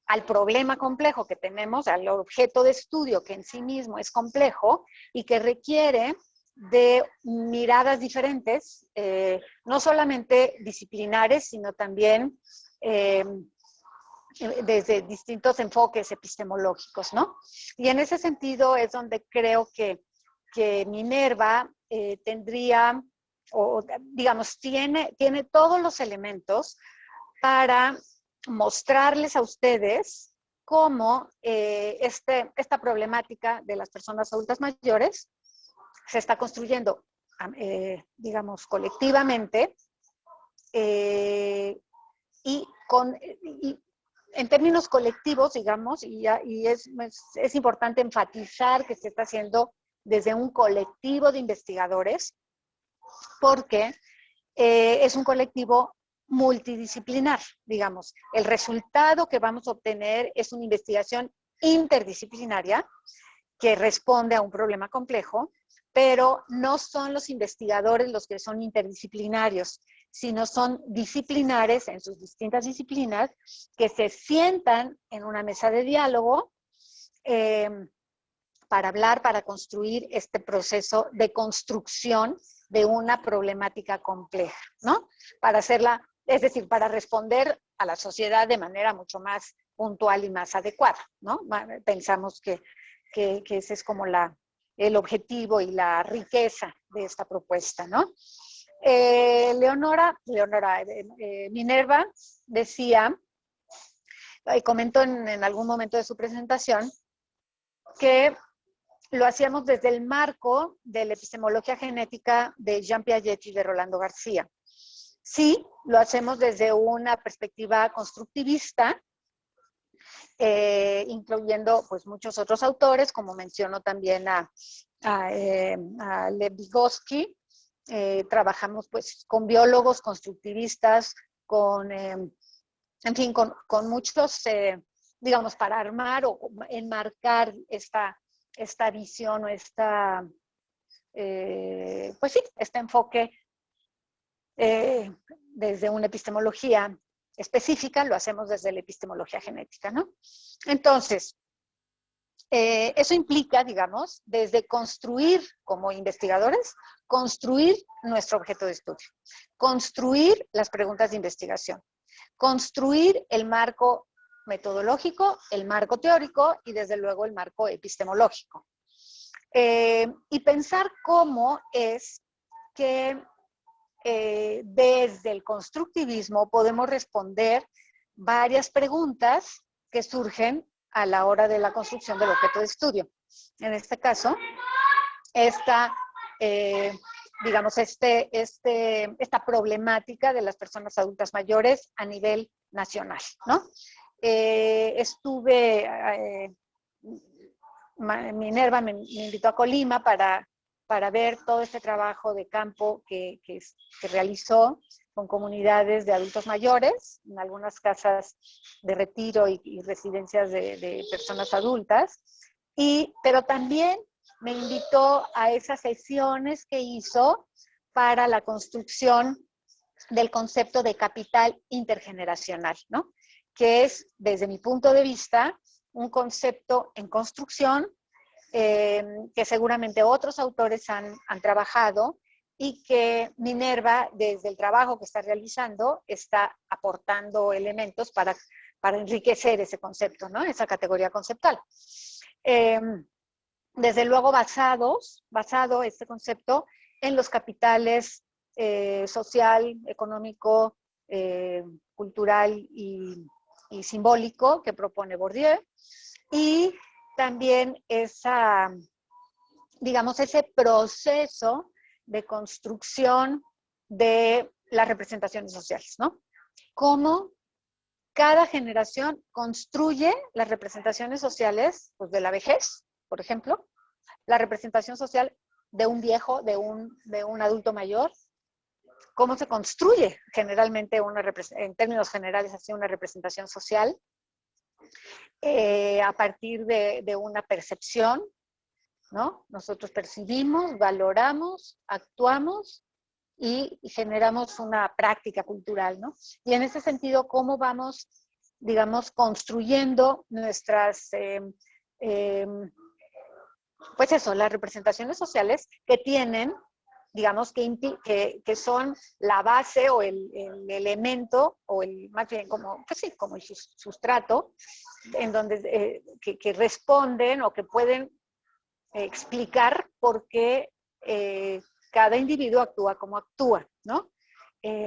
al problema complejo que tenemos, al objeto de estudio que en sí mismo es complejo y que requiere de miradas diferentes, no solamente disciplinares, sino también desde distintos enfoques epistemológicos, ¿no? Y en ese sentido es donde creo que Minerva tendría, o digamos, tiene todos los elementos para mostrarles a ustedes cómo esta problemática de las personas adultas mayores se está construyendo, digamos, colectivamente, y en términos colectivos, digamos, y es importante enfatizar que se está haciendo desde un colectivo de investigadores, porque es un colectivo multidisciplinar, digamos. El resultado que vamos a obtener es una investigación interdisciplinaria que responde a un problema complejo, pero no son los investigadores los que son interdisciplinarios, sino son disciplinares en sus distintas disciplinas que se sientan en una mesa de diálogo para hablar, para construir este proceso de construcción de una problemática compleja, ¿no? Para hacerla, es decir, para responder a la sociedad de manera mucho más puntual y más adecuada, ¿no? Pensamos que esa es como la el objetivo y la riqueza de esta propuesta, ¿no? Minerva decía, y comentó en algún momento de su presentación, que lo hacíamos desde el marco de la epistemología genética de Jean Piaget y de Rolando García. Sí, lo hacemos desde una perspectiva constructivista, incluyendo pues muchos otros autores, como menciono también a Lev Vygotsky. Trabajamos pues con biólogos constructivistas, en fin, con muchos, digamos, para armar o enmarcar esta visión o pues sí, este enfoque desde una epistemología específica, lo hacemos desde la epistemología genética, ¿no? Entonces, eso implica, digamos, desde construir como investigadores, construir nuestro objeto de estudio, construir las preguntas de investigación, construir el marco metodológico, el marco teórico y desde luego el marco epistemológico. Y pensar cómo es que desde el constructivismo podemos responder varias preguntas que surgen a la hora de la construcción del objeto de estudio. En este caso, digamos, esta problemática de las personas adultas mayores a nivel nacional, ¿no? Minerva me invitó a Colima para ver todo este trabajo de campo que realizó con comunidades de adultos mayores, en algunas casas de retiro y residencias de personas adultas, pero también me invitó a esas sesiones que hizo para la construcción del concepto de capital intergeneracional, ¿no? Que es, desde mi punto de vista, un concepto en construcción que seguramente otros autores han trabajado y que Minerva, desde el trabajo que está realizando, está aportando elementos para enriquecer ese concepto, ¿no? Esa categoría conceptual. Desde luego basado este concepto en los capitales social, económico, cultural y simbólico que propone Bourdieu, y también digamos, ese proceso de construcción de las representaciones sociales, ¿no? Cómo cada generación construye las representaciones sociales, pues, de la vejez, por ejemplo, la representación social de un viejo, de un adulto mayor, cómo se construye generalmente en términos generales así una representación social, a partir de una percepción, ¿no? Nosotros percibimos, valoramos, actuamos y generamos una práctica cultural, ¿no? Y en ese sentido, ¿cómo vamos, digamos, construyendo nuestras, pues eso, las representaciones sociales que tienen, digamos, que son la base o el elemento, o más bien como, pues sí, como el sustrato, en donde, que responden o que pueden explicar por qué cada individuo actúa como actúa, ¿no?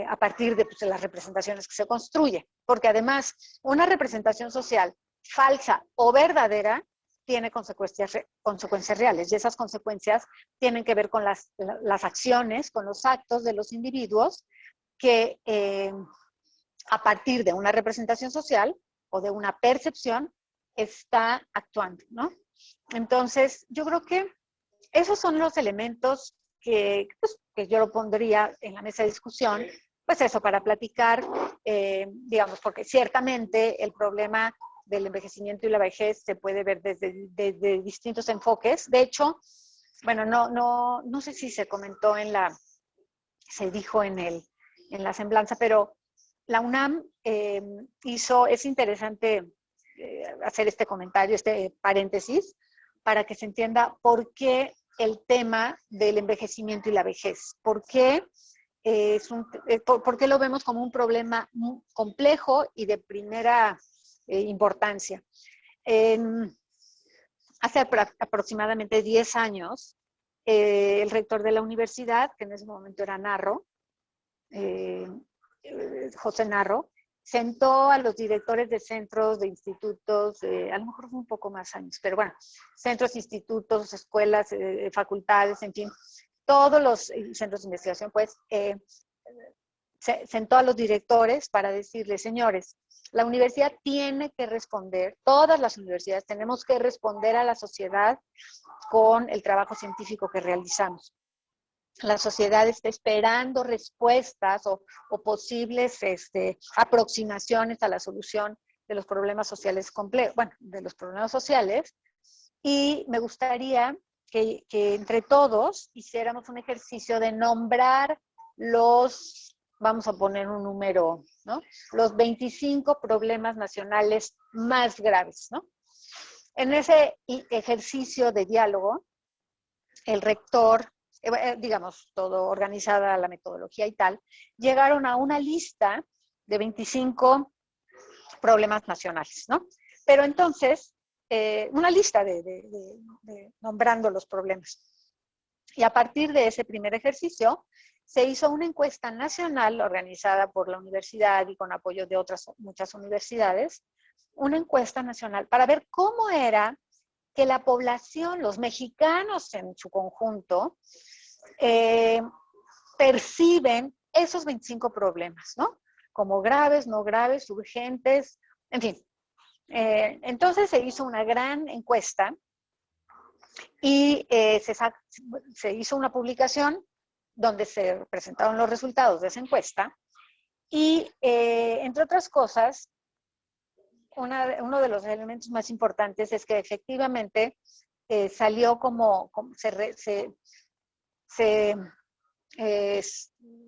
A partir de pues, las representaciones que se construye. Porque además, una representación social falsa o verdadera tiene consecuencias reales, y esas consecuencias tienen que ver con las acciones, con los actos de los individuos que a partir de una representación social o de una percepción está actuando, ¿no? Entonces, yo creo que esos son los elementos que yo lo pondría en la mesa de discusión, pues eso, para platicar, digamos, porque ciertamente el problema del envejecimiento y la vejez se puede ver desde distintos enfoques. De hecho, bueno, no sé si se comentó se dijo en la semblanza, pero la UNAM es interesante hacer este comentario, este paréntesis, para que se entienda por qué el tema del envejecimiento y la vejez. ¿Por qué lo vemos como un problema muy complejo y de primera importancia? hace aproximadamente 10 años, el rector de la universidad, que en ese momento era Narro, José Narro, sentó a los directores de centros, de institutos, a lo mejor fue un poco más años, pero bueno, centros, institutos, escuelas, facultades, en fin, todos los centros de investigación, pues, sentó a los directores para decirles, señores, la universidad tiene que responder, todas las universidades tenemos que responder a la sociedad con el trabajo científico que realizamos. La sociedad está esperando respuestas o posibles aproximaciones a la solución de los problemas sociales complejos, bueno, de los problemas sociales, y me gustaría que entre todos hiciéramos un ejercicio de nombrar vamos a poner un número, ¿no? Los 25 problemas nacionales más graves, ¿no? En ese ejercicio de diálogo, el rector, digamos, todo organizada la metodología y tal, llegaron a una lista de 25 problemas nacionales, ¿no? Pero entonces, una lista de nombrando los problemas. Y a partir de ese primer ejercicio, se hizo una encuesta nacional organizada por la universidad y con apoyo de muchas universidades, una encuesta nacional para ver cómo era que la población, los mexicanos en su conjunto, perciben esos 25 problemas, ¿no? Como graves, no graves, urgentes, en fin. Entonces se hizo una gran encuesta y se hizo una publicación donde se presentaron los resultados de esa encuesta y, entre otras cosas, uno de los elementos más importantes es que efectivamente salió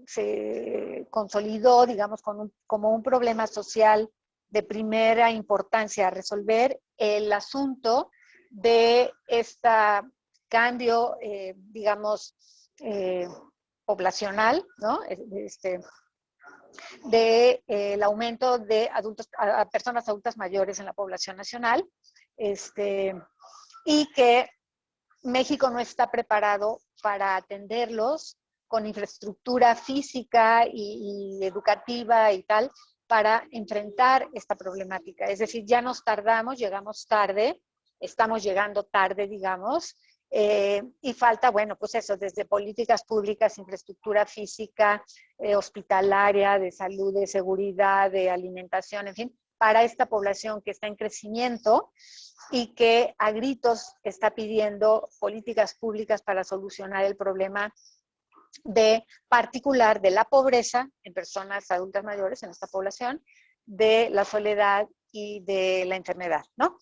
se consolidó, digamos, como un problema social de primera importancia a resolver el asunto de este cambio, digamos, poblacional, ¿no? El aumento de personas adultas mayores en la población nacional, y que México no está preparado para atenderlos con infraestructura física y educativa y tal, para enfrentar esta problemática. Es decir, ya nos tardamos, llegamos tarde, estamos llegando tarde, digamos, y falta, bueno, pues eso, desde políticas públicas, infraestructura física, hospitalaria, de salud, de seguridad, de alimentación, en fin, para esta población que está en crecimiento y que a gritos está pidiendo políticas públicas para solucionar el problema particular de la pobreza en personas adultas mayores en esta población, de la soledad y de la enfermedad, ¿no?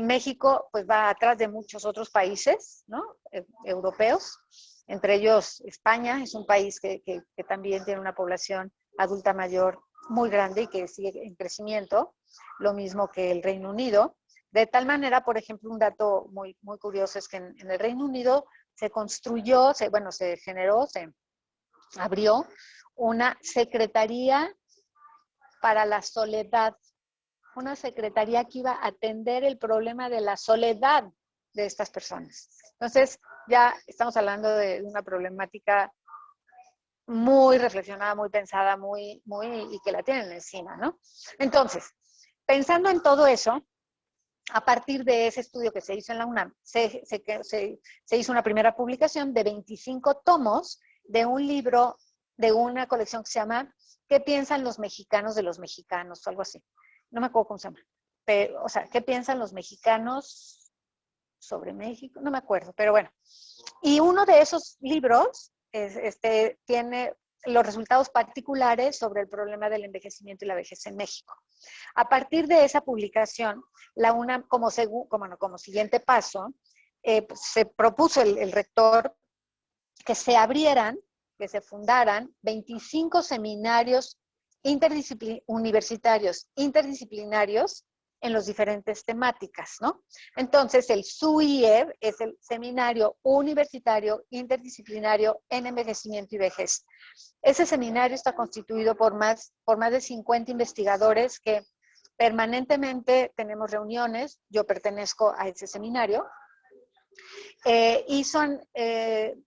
México pues va atrás de muchos otros países, ¿no? Europeos, entre ellos España, es un país que también tiene una población adulta mayor muy grande y que sigue en crecimiento, lo mismo que el Reino Unido. De tal manera, por ejemplo, un dato muy, muy curioso es que en el Reino Unido se construyó, se abrió una secretaría para la soledad, una secretaría que iba a atender el problema de la soledad de estas personas. Entonces, ya estamos hablando de una problemática muy reflexionada, muy pensada, y que la tienen encima, ¿no? Entonces, pensando en todo eso, a partir de ese estudio que se hizo en la UNAM, se hizo una primera publicación de 25 tomos de un libro, de una colección que se llama ¿Qué piensan los mexicanos de los mexicanos? O algo así. No me acuerdo cómo se llama. Pero, o sea, ¿qué piensan los mexicanos sobre México? No me acuerdo, pero bueno. Y uno de esos libros tiene los resultados particulares sobre el problema del envejecimiento y la vejez en México. A partir de esa publicación, la UNAM, como siguiente paso, pues se propuso el rector que se abrieran, que se fundaran 25 seminarios universitarios interdisciplinarios en las diferentes temáticas, ¿no? Entonces, el SUIEV es el Seminario Universitario Interdisciplinario en Envejecimiento y Vejez. Ese seminario está constituido por más de 50 investigadores que Permanentemente tenemos reuniones, yo pertenezco a ese seminario, y son,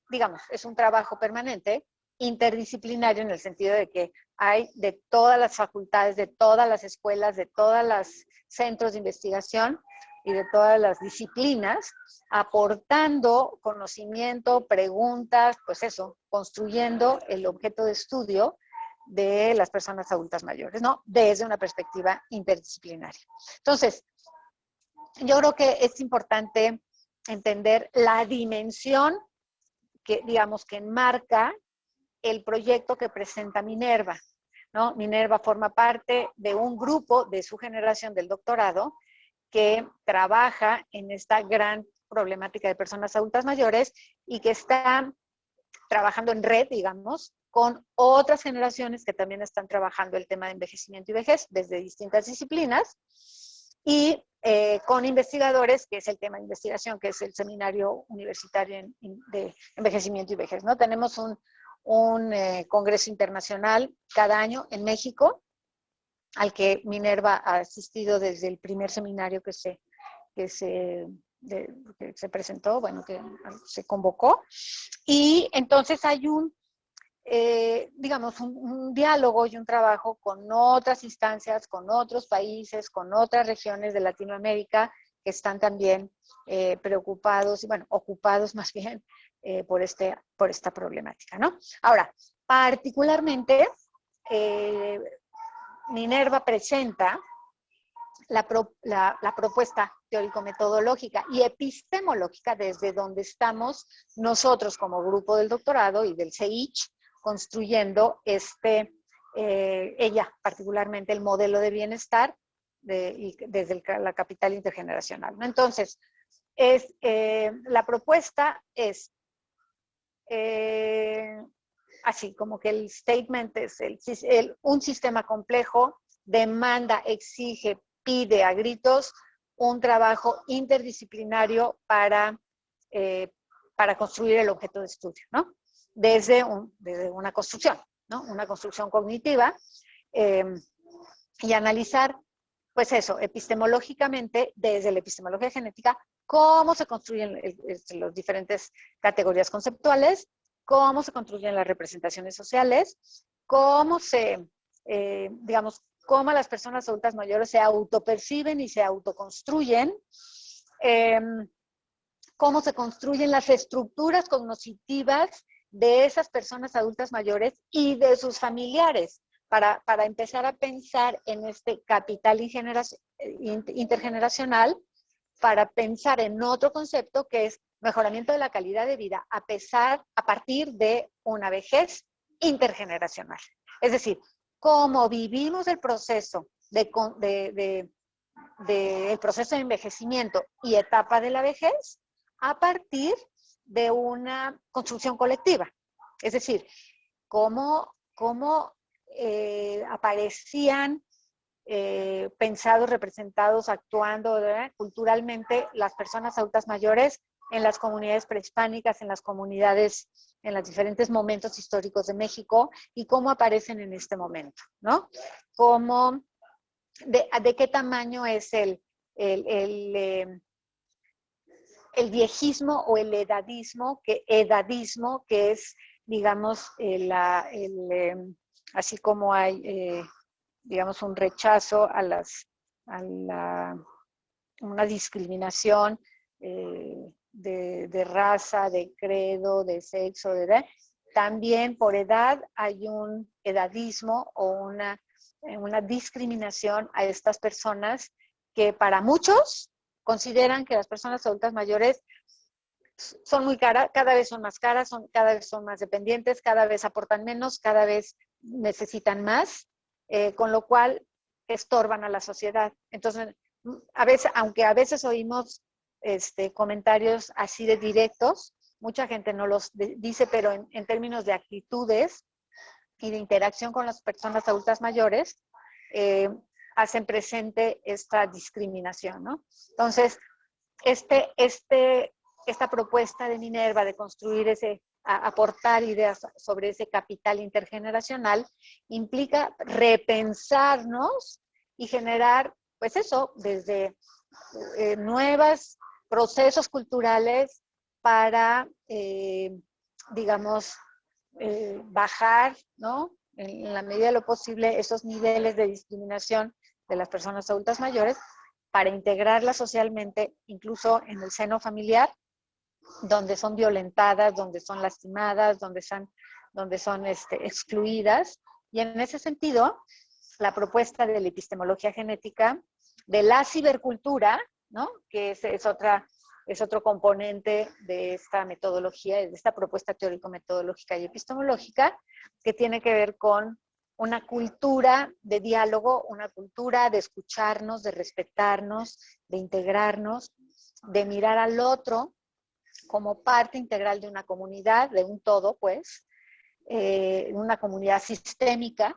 digamos, es un trabajo permanente, interdisciplinario en el sentido de que hay de todas las facultades, de todas las escuelas, de todos los centros de investigación y de todas las disciplinas, aportando conocimiento, preguntas, pues eso, construyendo el objeto de estudio de las personas adultas mayores, ¿no? Desde una perspectiva interdisciplinaria. Entonces, yo creo que es importante entender la dimensión que, digamos, que enmarca el proyecto que presenta Minerva, ¿no? Minerva forma parte de un grupo de su generación del doctorado que trabaja en esta gran problemática de personas adultas mayores y que está trabajando en red, digamos, con otras generaciones que también están trabajando el tema de envejecimiento y vejez desde distintas disciplinas y con investigadores, que es el tema de investigación, que es el Seminario Universitario de Envejecimiento y Vejez, ¿no? Tenemos un congreso internacional cada año en México, al que Minerva ha asistido desde el primer seminario que se presentó, bueno, que se convocó. Y entonces hay digamos, un diálogo y un trabajo con otras instancias, con otros países, con otras regiones de Latinoamérica que están también preocupados, y bueno, ocupados más bien por esta problemática, ¿no? Ahora, particularmente, Minerva presenta la propuesta teórico-metodológica y epistemológica desde donde estamos nosotros como grupo del doctorado y del CEICH construyendo ella particularmente el modelo de bienestar desde la capital intergeneracional, ¿no? Entonces, la propuesta es así como que el statement es un sistema complejo demanda, exige, pide a gritos un trabajo interdisciplinario para construir el objeto de estudio, ¿no? Desde una construcción, ¿no? Una construcción cognitiva y analizar, pues eso, epistemológicamente, desde la epistemología genética, cómo se construyen las diferentes categorías conceptuales, cómo se construyen las representaciones sociales, cómo digamos, cómo las personas adultas mayores se autoperciben y se autoconstruyen, cómo se construyen las estructuras cognitivas de esas personas adultas mayores y de sus familiares, para empezar a pensar en este capital intergeneracional, para pensar en otro concepto que es mejoramiento de la calidad de vida a partir de una vejez intergeneracional. Es decir, cómo vivimos el proceso el proceso de envejecimiento y etapa de la vejez a partir de una construcción colectiva. Es decir, cómo aparecían pensados, representados, actuando, ¿verdad?, culturalmente las personas adultas mayores en las comunidades prehispánicas, en las comunidades, en los diferentes momentos históricos de México y cómo aparecen en este momento, ¿no? De qué tamaño es el viejismo o el edadismo, que es, digamos, así como hay, digamos, un rechazo a una discriminación de raza, de credo, de sexo, de edad. También por edad hay un edadismo o una discriminación a estas personas que para muchos consideran que las personas adultas mayores son muy caras, cada vez son más caras, cada vez son más dependientes, cada vez aportan menos, cada vez necesitan más, con lo cual estorban a la sociedad. Entonces, aunque a veces oímos comentarios así de directos, mucha gente no los dice, pero en términos de actitudes y de interacción con las personas adultas mayores, hacen presente esta discriminación, ¿no? Entonces, esta propuesta de Minerva de construir aportar ideas sobre ese capital intergeneracional implica repensarnos y generar pues eso, desde nuevos procesos culturales para, digamos, bajar, ¿no? En la medida de lo posible, esos niveles de discriminación de las personas adultas mayores para integrarlas socialmente, incluso en el seno familiar, donde son violentadas, donde son lastimadas, donde son excluidas. Y en ese sentido, la propuesta de la epistemología genética, de la cibercultura, ¿no? Que es otro componente de esta metodología, de esta propuesta teórico-metodológica y epistemológica, que tiene que ver con una cultura de diálogo, una cultura de escucharnos, de respetarnos, de integrarnos, de mirar al otro como parte integral de una comunidad, de un todo, pues, una comunidad sistémica.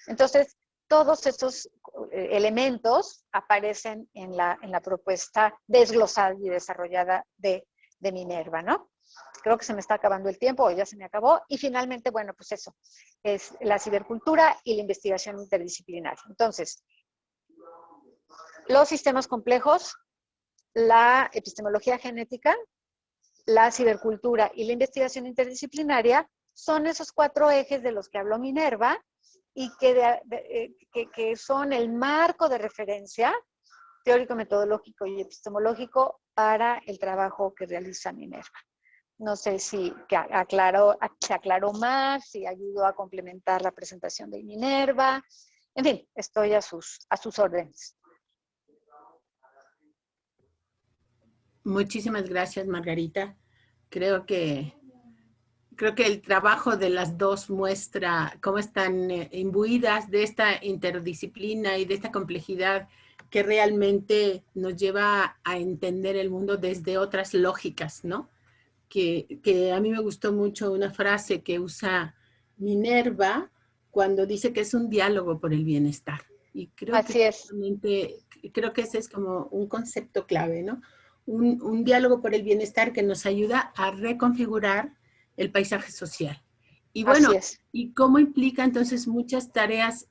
Entonces, todos esos elementos aparecen en la propuesta desglosada y desarrollada de Minerva, ¿no? Creo que se me está acabando el tiempo, o ya se me acabó. Y finalmente, bueno, pues eso, es la cibercultura y la investigación interdisciplinaria. Entonces, los sistemas complejos, la epistemología genética, la cibercultura y la investigación interdisciplinaria son esos 4 ejes de los que habló Minerva y que son el marco de referencia teórico, metodológico y epistemológico para el trabajo que realiza Minerva. No sé si se aclaró más, si ayudó a complementar la presentación de Minerva. En fin, estoy a sus órdenes. Muchísimas gracias, Margarita. Creo que el trabajo de las dos muestra cómo están imbuidas de esta interdisciplina y de esta complejidad que realmente nos lleva a entender el mundo desde otras lógicas, ¿no? Que a mí me gustó mucho una frase que usa Minerva cuando dice que es un diálogo por el bienestar. Y creo Así es. Creo que ese es como un concepto clave, ¿no? Un diálogo por el bienestar que nos ayuda a reconfigurar el paisaje social. Y bueno, así es. ¿y cómo implica entonces muchas tareas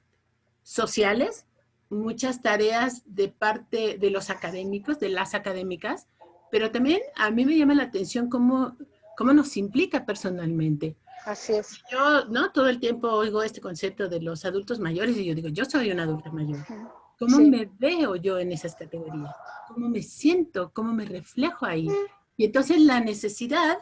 sociales, muchas tareas de parte de los académicos, de las académicas, pero también a mí me llama la atención cómo nos implica personalmente? Así es. Yo, ¿no? Todo el tiempo oigo este concepto de los adultos mayores y yo digo, yo soy una adulta mayor. ¿Cómo Sí. me veo yo en esas categorías? ¿Cómo me siento? ¿Cómo me reflejo ahí? Y entonces la necesidad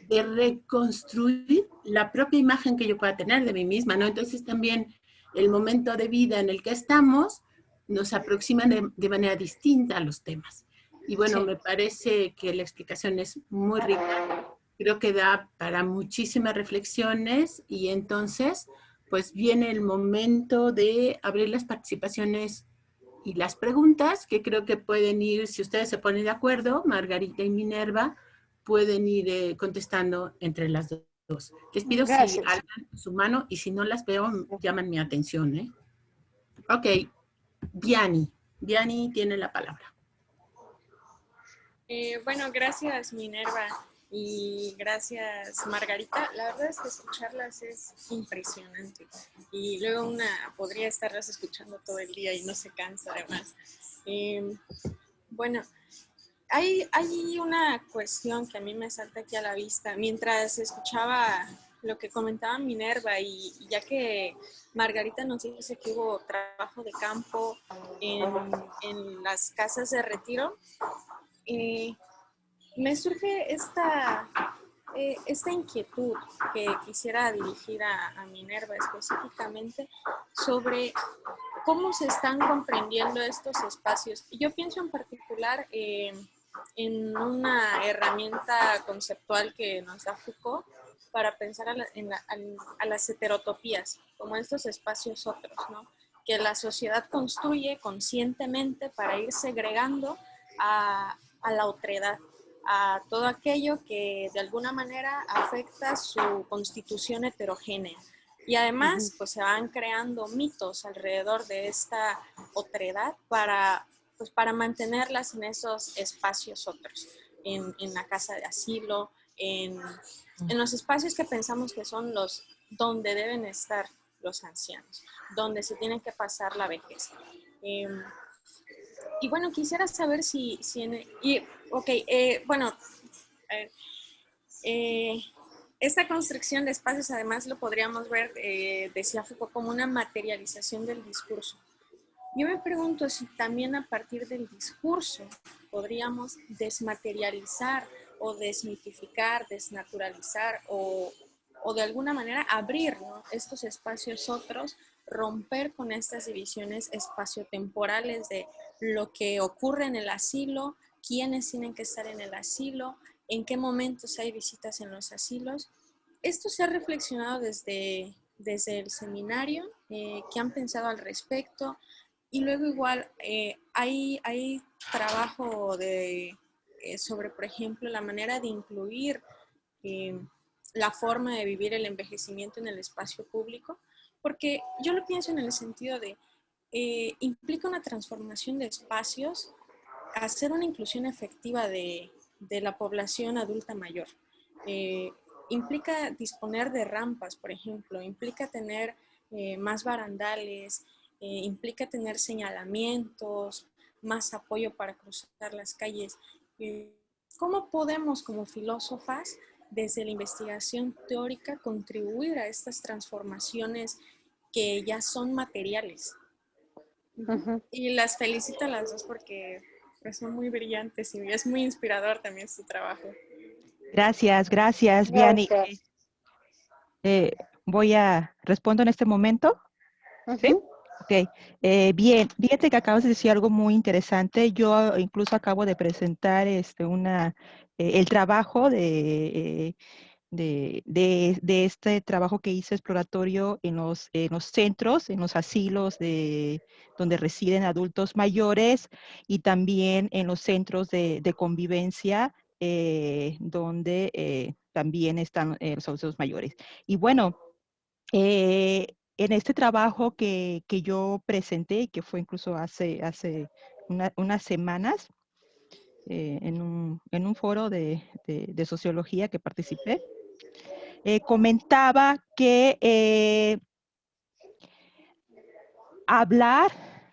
de reconstruir la propia imagen que yo pueda tener de mí misma, ¿no? Entonces también el momento de vida en el que estamos nos aproxima de manera distinta a los temas. Y bueno, Sí. me parece que la explicación es muy rica. Creo que da para muchísimas reflexiones y entonces pues viene el momento de abrir las participaciones y las preguntas, que creo que pueden ir, si ustedes se ponen de acuerdo, Margarita y Minerva, pueden ir contestando entre las dos. Les pido si Gracias. alzan su mano y si no las veo, llaman mi atención, ¿eh? Ok, Diani tiene la palabra. Bueno, gracias Minerva y gracias Margarita. La verdad es que escucharlas es impresionante y luego una podría estarlas escuchando todo el día y no se cansa además. Bueno, hay una cuestión que a mí me salta aquí a la vista mientras escuchaba lo que comentaba Minerva y ya que Margarita nos dice que hubo trabajo de campo en las casas de retiro, me surge esta inquietud que quisiera dirigir a Minerva específicamente sobre cómo se están comprendiendo estos espacios. Yo pienso en particular en una herramienta conceptual que nos da Foucault para pensar a las heterotopías, como estos espacios otros, ¿no? Que la sociedad construye conscientemente para ir segregando a la otredad, a todo aquello que de alguna manera afecta su constitución heterogénea. Y además, pues se van creando mitos alrededor de esta otredad para mantenerlas en esos espacios otros, en la casa de asilo, en los espacios que pensamos que son los donde deben estar los ancianos, donde se tienen que pasar la vejez. bueno, quisiera saber bueno, esta construcción de espacios además lo podríamos ver, decía Foucault, como una materialización del discurso. Yo me pregunto si también a partir del discurso podríamos desmaterializar o desmitificar, desnaturalizar o de alguna manera abrir, ¿no?, estos espacios otros, romper con estas divisiones espaciotemporales de lo que ocurre en el asilo, quiénes tienen que estar en el asilo, en qué momentos hay visitas en los asilos. Esto se ha reflexionado desde el seminario, ¿qué han pensado al respecto? Y luego igual hay trabajo sobre, por ejemplo, la manera de incluir la forma de vivir el envejecimiento en el espacio público, porque yo lo pienso en el sentido de implica una transformación de espacios, hacer una inclusión efectiva de la población adulta mayor. Implica disponer de rampas, por ejemplo, implica tener más barandales, implica tener señalamientos, más apoyo para cruzar las calles. ¿Cómo podemos como filósofas, desde la investigación teórica, contribuir a estas transformaciones que ya son materiales? Ujú. Y las felicito a las dos porque pues, son muy brillantes y es muy inspirador también su trabajo. Gracias, Vianney. Gracias. Voy a responder en este momento. ¿Sí? Ujú. Ok. Bien, fíjate que acabas de decir algo muy interesante. Yo incluso acabo de presentar el trabajo de este trabajo que hice exploratorio en los centros, en los asilos donde residen adultos mayores y también en los centros de convivencia donde también están los adultos mayores. Y bueno, en este trabajo que yo presenté, que fue incluso hace unas semanas, en un foro de sociología que participé, comentaba que hablar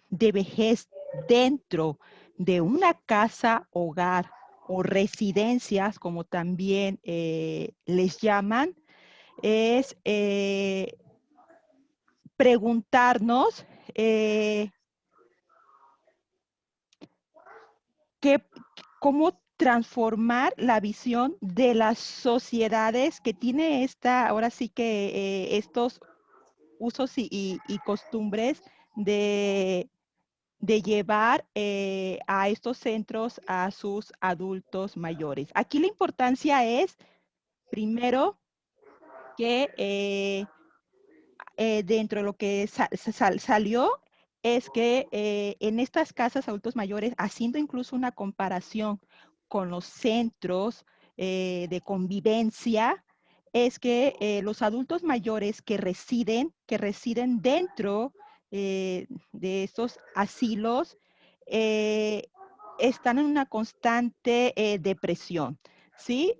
de vejez dentro de una casa, hogar o residencias, como también les llaman, es preguntarnos cómo transformar la visión de las sociedades que tiene ahora sí que estos usos y costumbres de llevar a estos centros a sus adultos mayores. Aquí la importancia es, primero, que dentro de lo que salió es que en estas casas adultos mayores, haciendo incluso una comparación con los centros de convivencia, es que los adultos mayores que residen dentro de estos asilos, eh, están en una constante depresión, ¿sí?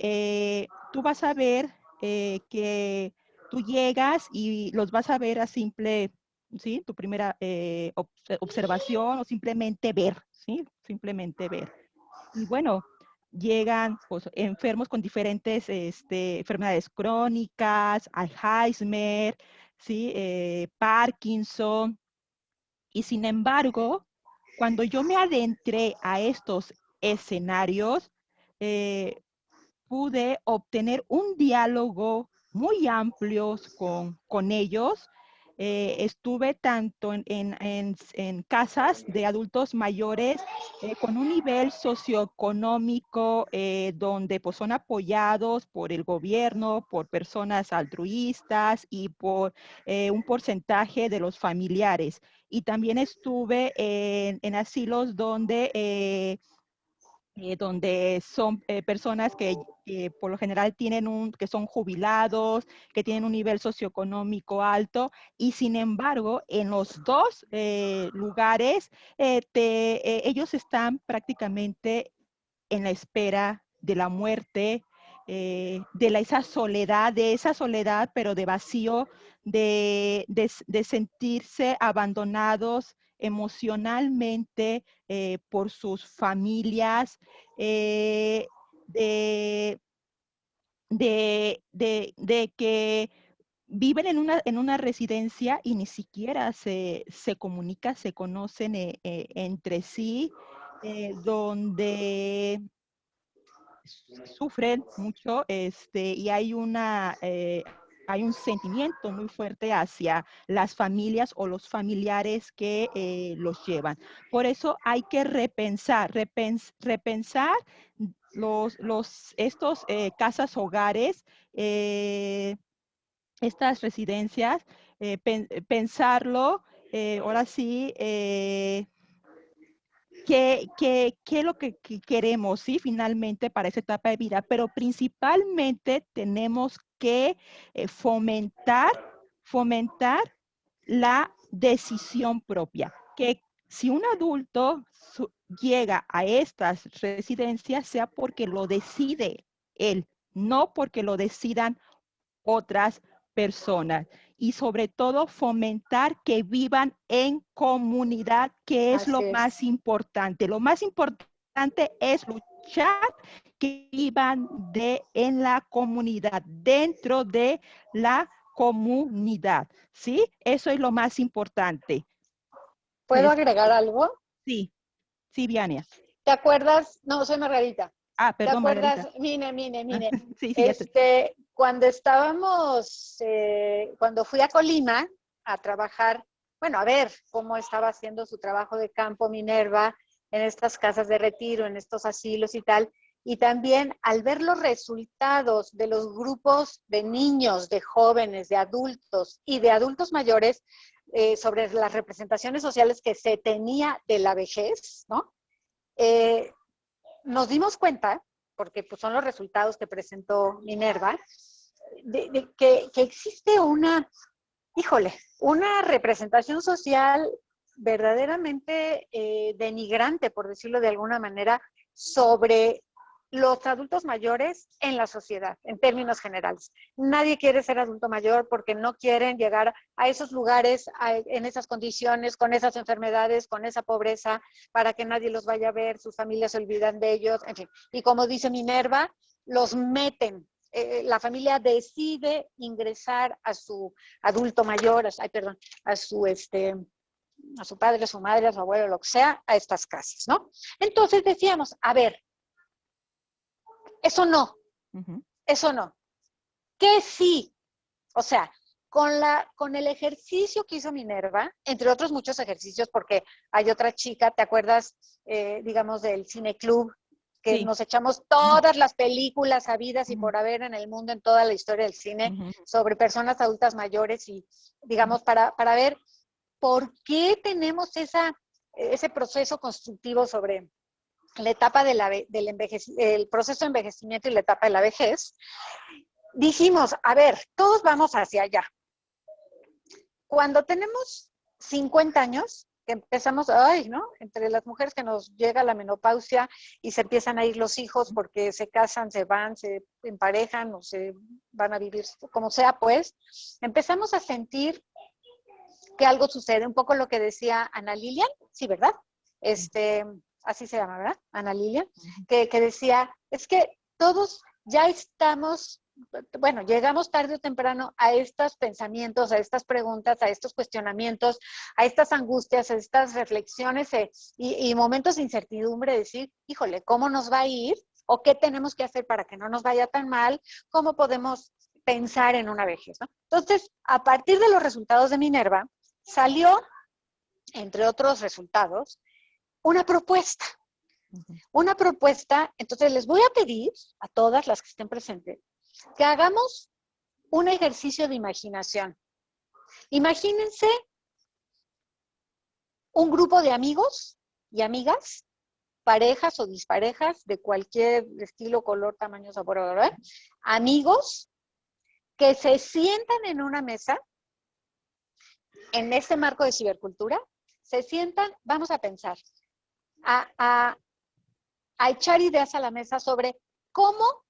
Tú vas a ver que tú llegas y los vas a ver a simple, ¿sí? Tu primera observación o simplemente ver, ¿sí? Simplemente ver. Y bueno, llegan pues, enfermos con diferentes enfermedades crónicas, Alzheimer, ¿sí? Parkinson. Y sin embargo, cuando yo me adentré a estos escenarios, eh, pude obtener un diálogo muy amplio con ellos. Estuve tanto en casas de adultos mayores con un nivel socioeconómico donde pues, son apoyados por el gobierno, por personas altruistas y por un porcentaje de los familiares. Y también estuve en asilos donde son personas que por lo general que son jubilados, que tienen un nivel socioeconómico alto, y sin embargo, en los dos lugares, ellos están prácticamente en la espera de la muerte, de esa soledad, pero de vacío, de sentirse abandonados emocionalmente por sus familias, de que viven en una residencia y ni siquiera se comunican, se conocen entre sí, donde sufren mucho y hay hay un sentimiento muy fuerte hacia las familias o los familiares que los llevan. Por eso hay que repensar estos casas hogares, estas residencias, pensarlo, ahora sí, qué es lo que queremos, ¿sí? Finalmente para esa etapa de vida, pero principalmente tenemos que fomentar la decisión propia, que si un adulto llega a estas residencias sea porque lo decide él, no porque lo decidan otras personas, y sobre todo fomentar que vivan en comunidad, que es lo Así es. más importante. Lo más importante es luchar que vivan en la comunidad, dentro de la comunidad, ¿sí? Eso es lo más importante. ¿Puedo agregar algo? Sí, sí, Viania. ¿Te acuerdas? No, soy Margarita. Ah, ¿Te perdón, acuerdas? Margarita. Mine. Sí, sí, ya te... Cuando estábamos, cuando fui a Colima a trabajar, bueno, a ver cómo estaba haciendo su trabajo de campo Minerva en estas casas de retiro, en estos asilos y tal, y también al ver los resultados de los grupos de niños, de jóvenes, de adultos y de adultos mayores sobre las representaciones sociales que se tenía de la vejez, ¿no? Nos dimos cuenta, porque pues, son los resultados que presentó Minerva, de que existe una representación social verdaderamente denigrante, por decirlo de alguna manera, sobre los adultos mayores en la sociedad, en términos generales. Nadie quiere ser adulto mayor porque no quieren llegar a esos lugares, en esas condiciones, con esas enfermedades, con esa pobreza, para que nadie los vaya a ver, sus familias se olvidan de ellos, en fin. Y como dice Minerva, los meten. La familia decide ingresar a su adulto mayor, a su padre, a su madre, a su abuelo, lo que sea, a estas casas, ¿no? Entonces decíamos, a ver, eso no, eso no. ¿Qué sí? O sea, con el ejercicio que hizo Minerva, entre otros muchos ejercicios, porque hay otra chica, ¿te acuerdas, digamos, del cineclub? Que Sí. Nos echamos todas las películas habidas y por haber en el mundo, en toda la historia del cine, sobre personas adultas mayores y, digamos, para ver por qué tenemos ese proceso constructivo sobre la etapa el proceso de envejecimiento y la etapa de la vejez. Dijimos, a ver, todos vamos hacia allá. Cuando tenemos 50 años, que empezamos, ¿no? Entre las mujeres que nos llega la menopausia y se empiezan a ir los hijos porque se casan, se van, se emparejan o se van a vivir, como sea, pues, empezamos a sentir que algo sucede, un poco lo que decía Ana Lilian, sí, ¿verdad? Así se llama, ¿verdad? Ana Lilian, que decía, es que todos ya estamos, bueno, llegamos tarde o temprano a estos pensamientos, a estas preguntas, a estos cuestionamientos, a estas angustias, a estas reflexiones y momentos de incertidumbre, de decir, híjole, ¿cómo nos va a ir? ¿O qué tenemos que hacer para que no nos vaya tan mal? ¿Cómo podemos pensar en una vejez, ¿no? Entonces, a partir de los resultados de Minerva, salió, entre otros resultados, una propuesta. Una propuesta, entonces les voy a pedir a todas las que estén presentes que hagamos un ejercicio de imaginación. Imagínense un grupo de amigos y amigas, parejas o disparejas de cualquier estilo, color, tamaño, sabor, ¿verdad? Amigos que se sientan en una mesa, en este marco de cibercultura, se sientan, vamos a pensar, a echar ideas a la mesa sobre cómo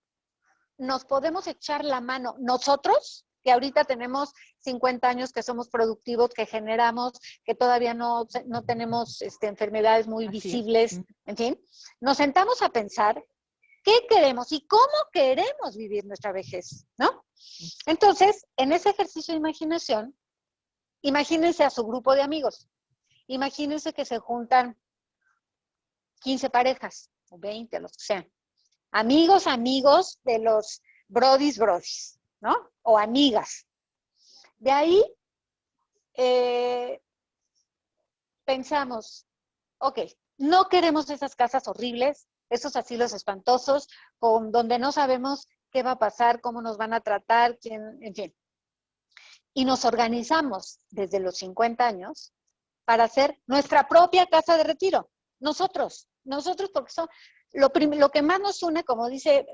nos podemos echar la mano nosotros, que ahorita tenemos 50 años, que somos productivos, que generamos, que todavía no tenemos enfermedades muy visibles, en fin, nos sentamos a pensar qué queremos y cómo queremos vivir nuestra vejez, ¿no? Entonces, en ese ejercicio de imaginación, imagínense a su grupo de amigos. Imagínense que se juntan 15 parejas, o 20, los que sean. Amigos de los brodis, ¿no? O amigas. De ahí pensamos, ok, no queremos esas casas horribles, esos asilos espantosos, donde no sabemos qué va a pasar, cómo nos van a tratar, en fin. Y nos organizamos desde los 50 años para hacer nuestra propia casa de retiro. Nosotros porque son, lo que más nos une, como dice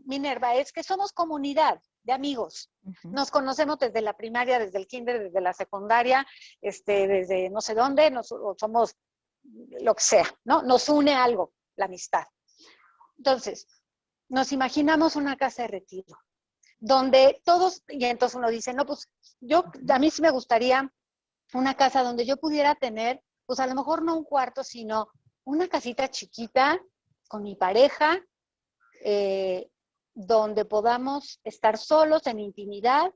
Minerva, es que somos comunidad de amigos. Nos conocemos desde la primaria, desde el kinder, desde la secundaria, desde no sé dónde, somos lo que sea, ¿no? Nos une algo, la amistad. Entonces, nos imaginamos una casa de retiro, donde todos, y entonces uno dice, no, pues a mí sí me gustaría una casa donde yo pudiera tener, pues a lo mejor no un cuarto, sino una casita chiquita con mi pareja, donde podamos estar solos en intimidad,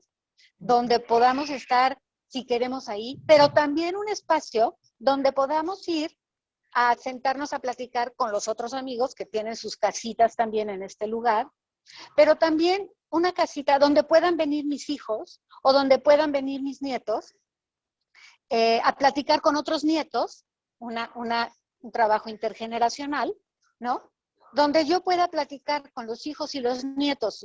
donde podamos estar, si queremos, ahí, pero también un espacio donde podamos ir a sentarnos a platicar con los otros amigos que tienen sus casitas también en este lugar, pero también una casita donde puedan venir mis hijos o donde puedan venir mis nietos a platicar con otros nietos, un trabajo intergeneracional, ¿no? Donde yo pueda platicar con los hijos y los nietos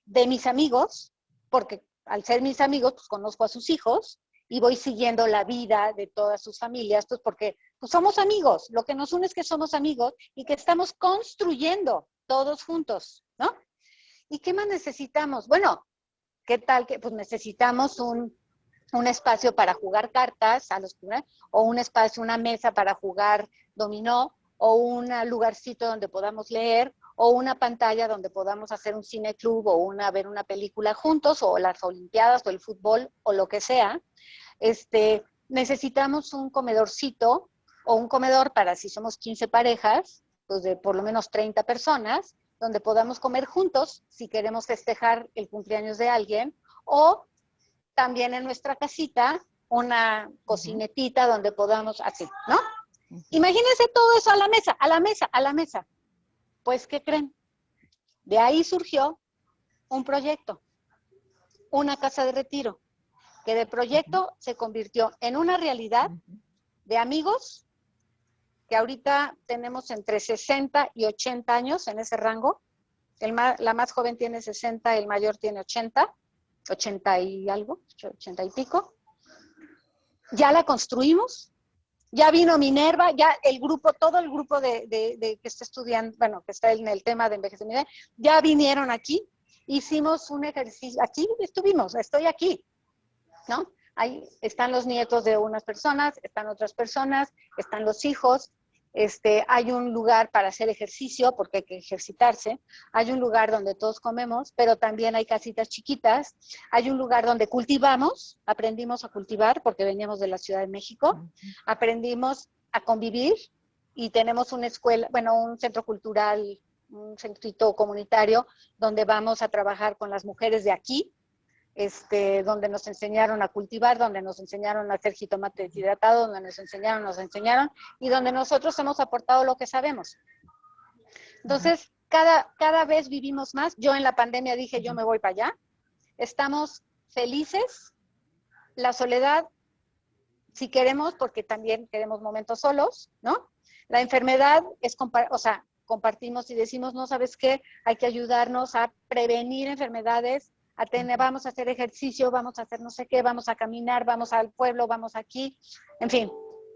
de mis amigos, porque al ser mis amigos, pues conozco a sus hijos y voy siguiendo la vida de todas sus familias, pues porque pues somos amigos, lo que nos une es que somos amigos y que estamos construyendo todos juntos, ¿no? ¿Y qué más necesitamos? Bueno, ¿qué tal que pues necesitamos un espacio para jugar cartas o un espacio, una mesa para jugar dominó, o un lugarcito donde podamos leer, o una pantalla donde podamos hacer un cine club o ver una película juntos, o las olimpiadas o el fútbol o lo que sea? Necesitamos un comedorcito o un comedor para si somos 15 parejas, pues de por lo menos 30 personas, donde podamos comer juntos si queremos festejar el cumpleaños de alguien, o también en nuestra casita una cocinetita donde podamos, así, ¿no? Imagínense todo eso a la mesa. Pues, ¿qué creen? De ahí surgió un proyecto, una casa de retiro, que de proyecto se convirtió en una realidad de amigos, que ahorita tenemos entre 60 y 80 años en ese rango. La más joven tiene 60, el mayor tiene 80 y algo, 80 y pico. Ya la construimos, ya vino Minerva, ya todo el grupo de que está estudiando, bueno, que está en el tema de envejecimiento, ya vinieron aquí, hicimos un ejercicio, aquí estuvimos, estoy aquí, ¿no? Ahí están los nietos de unas personas, están otras personas, están los hijos. Hay un lugar para hacer ejercicio, porque hay que ejercitarse, hay un lugar donde todos comemos, pero también hay casitas chiquitas, hay un lugar donde cultivamos, aprendimos a cultivar, porque veníamos de la Ciudad de México, aprendimos a convivir, y tenemos una escuela, bueno, un centro cultural, un centrito comunitario, donde vamos a trabajar con las mujeres de aquí, donde nos enseñaron a cultivar, donde nos enseñaron a hacer jitomate deshidratado, donde nos enseñaron, y donde nosotros hemos aportado lo que sabemos. Entonces, cada vez vivimos más. Yo en la pandemia dije, yo me voy para allá. Estamos felices. La soledad, si queremos, porque también queremos momentos solos, ¿no? La enfermedad es, compartimos y decimos, no, ¿sabes qué? Hay que ayudarnos a prevenir enfermedades, vamos a hacer ejercicio, vamos a hacer no sé qué, vamos a caminar, vamos al pueblo, vamos aquí, en fin,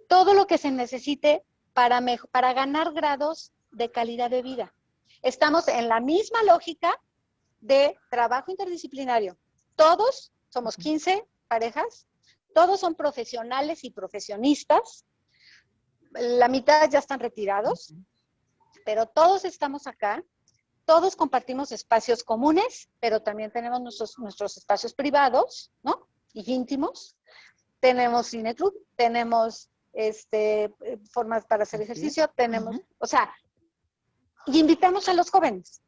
todo lo que se necesite para ganar grados de calidad de vida. Estamos en la misma lógica de trabajo interdisciplinario. Todos somos 15 parejas, todos son profesionales y profesionistas, la mitad ya están retirados, pero todos estamos acá todos compartimos espacios comunes, pero también tenemos nuestros espacios privados, ¿no? Y íntimos. Tenemos cine club, tenemos formas para hacer ejercicio, tenemos, o sea, y invitamos a los jóvenes.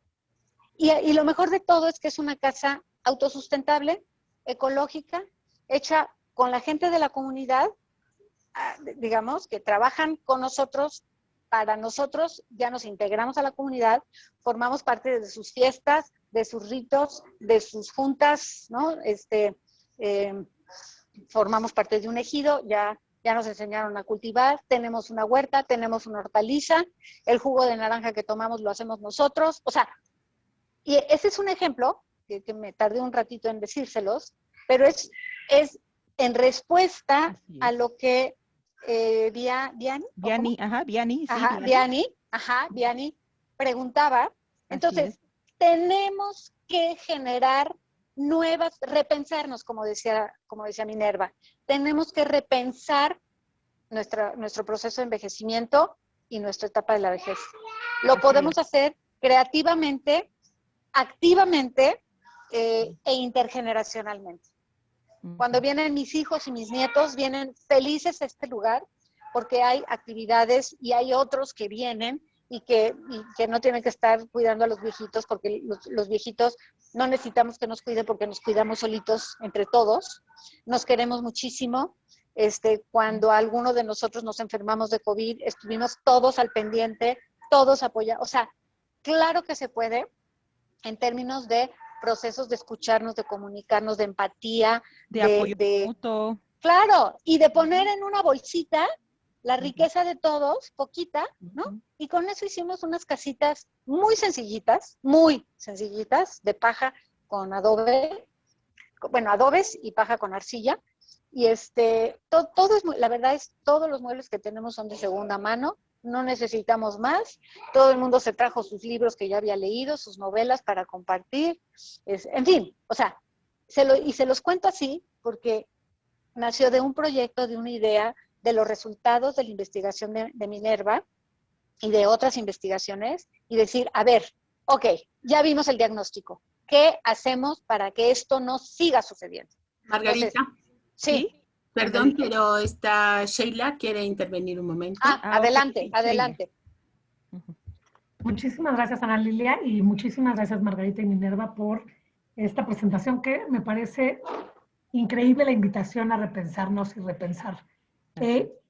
Y lo mejor de todo es que es una casa autosustentable, ecológica, hecha con la gente de la comunidad, digamos, que trabajan con nosotros, para nosotros, ya nos integramos a la comunidad, formamos parte de sus fiestas, de sus ritos, de sus juntas, ¿no? Formamos parte de un ejido, ya nos enseñaron a cultivar, tenemos una huerta, tenemos una hortaliza, el jugo de naranja que tomamos lo hacemos nosotros, o sea, y ese es un ejemplo, que me tardé un ratito en decírselos, pero es en respuesta a lo que Vianney preguntaba. Entonces, tenemos que generar repensarnos, como decía Minerva, tenemos que repensar nuestro proceso de envejecimiento y nuestra etapa de la vejez. Lo podemos hacer creativamente, activamente e intergeneracionalmente. Cuando vienen mis hijos y mis nietos, vienen felices a este lugar porque hay actividades y hay otros que vienen y que no tienen que estar cuidando a los viejitos, porque los viejitos no necesitamos que nos cuiden porque nos cuidamos solitos entre todos. Nos queremos muchísimo. Cuando alguno de nosotros nos enfermamos de COVID, estuvimos todos al pendiente, todos apoyados. O sea, claro que se puede en términos de procesos de escucharnos, de comunicarnos, de empatía, de apoyo mutuo. Claro, y de poner en una bolsita la riqueza de todos, poquita, ¿no? Y con eso hicimos unas casitas muy sencillitas, de paja con adobe, bueno, adobes y paja con arcilla. Y todo es la verdad es, todos los muebles que tenemos son de segunda mano, no necesitamos más. Todo el mundo se trajo sus libros que ya había leído, sus novelas para compartir. En fin, o sea, se los cuento así porque nació de un proyecto, de una idea, de los resultados de la investigación de Minerva y de otras investigaciones, y decir, a ver, ok, ya vimos el diagnóstico, ¿qué hacemos para que esto no siga sucediendo? Margarita. Entonces, sí. Perdón, pero Sheila quiere intervenir un momento. Adelante, okay. Adelante. Muchísimas gracias, Ana Lilia, y muchísimas gracias, Margarita y Minerva, por esta presentación que me parece increíble, la invitación a repensarnos y repensar.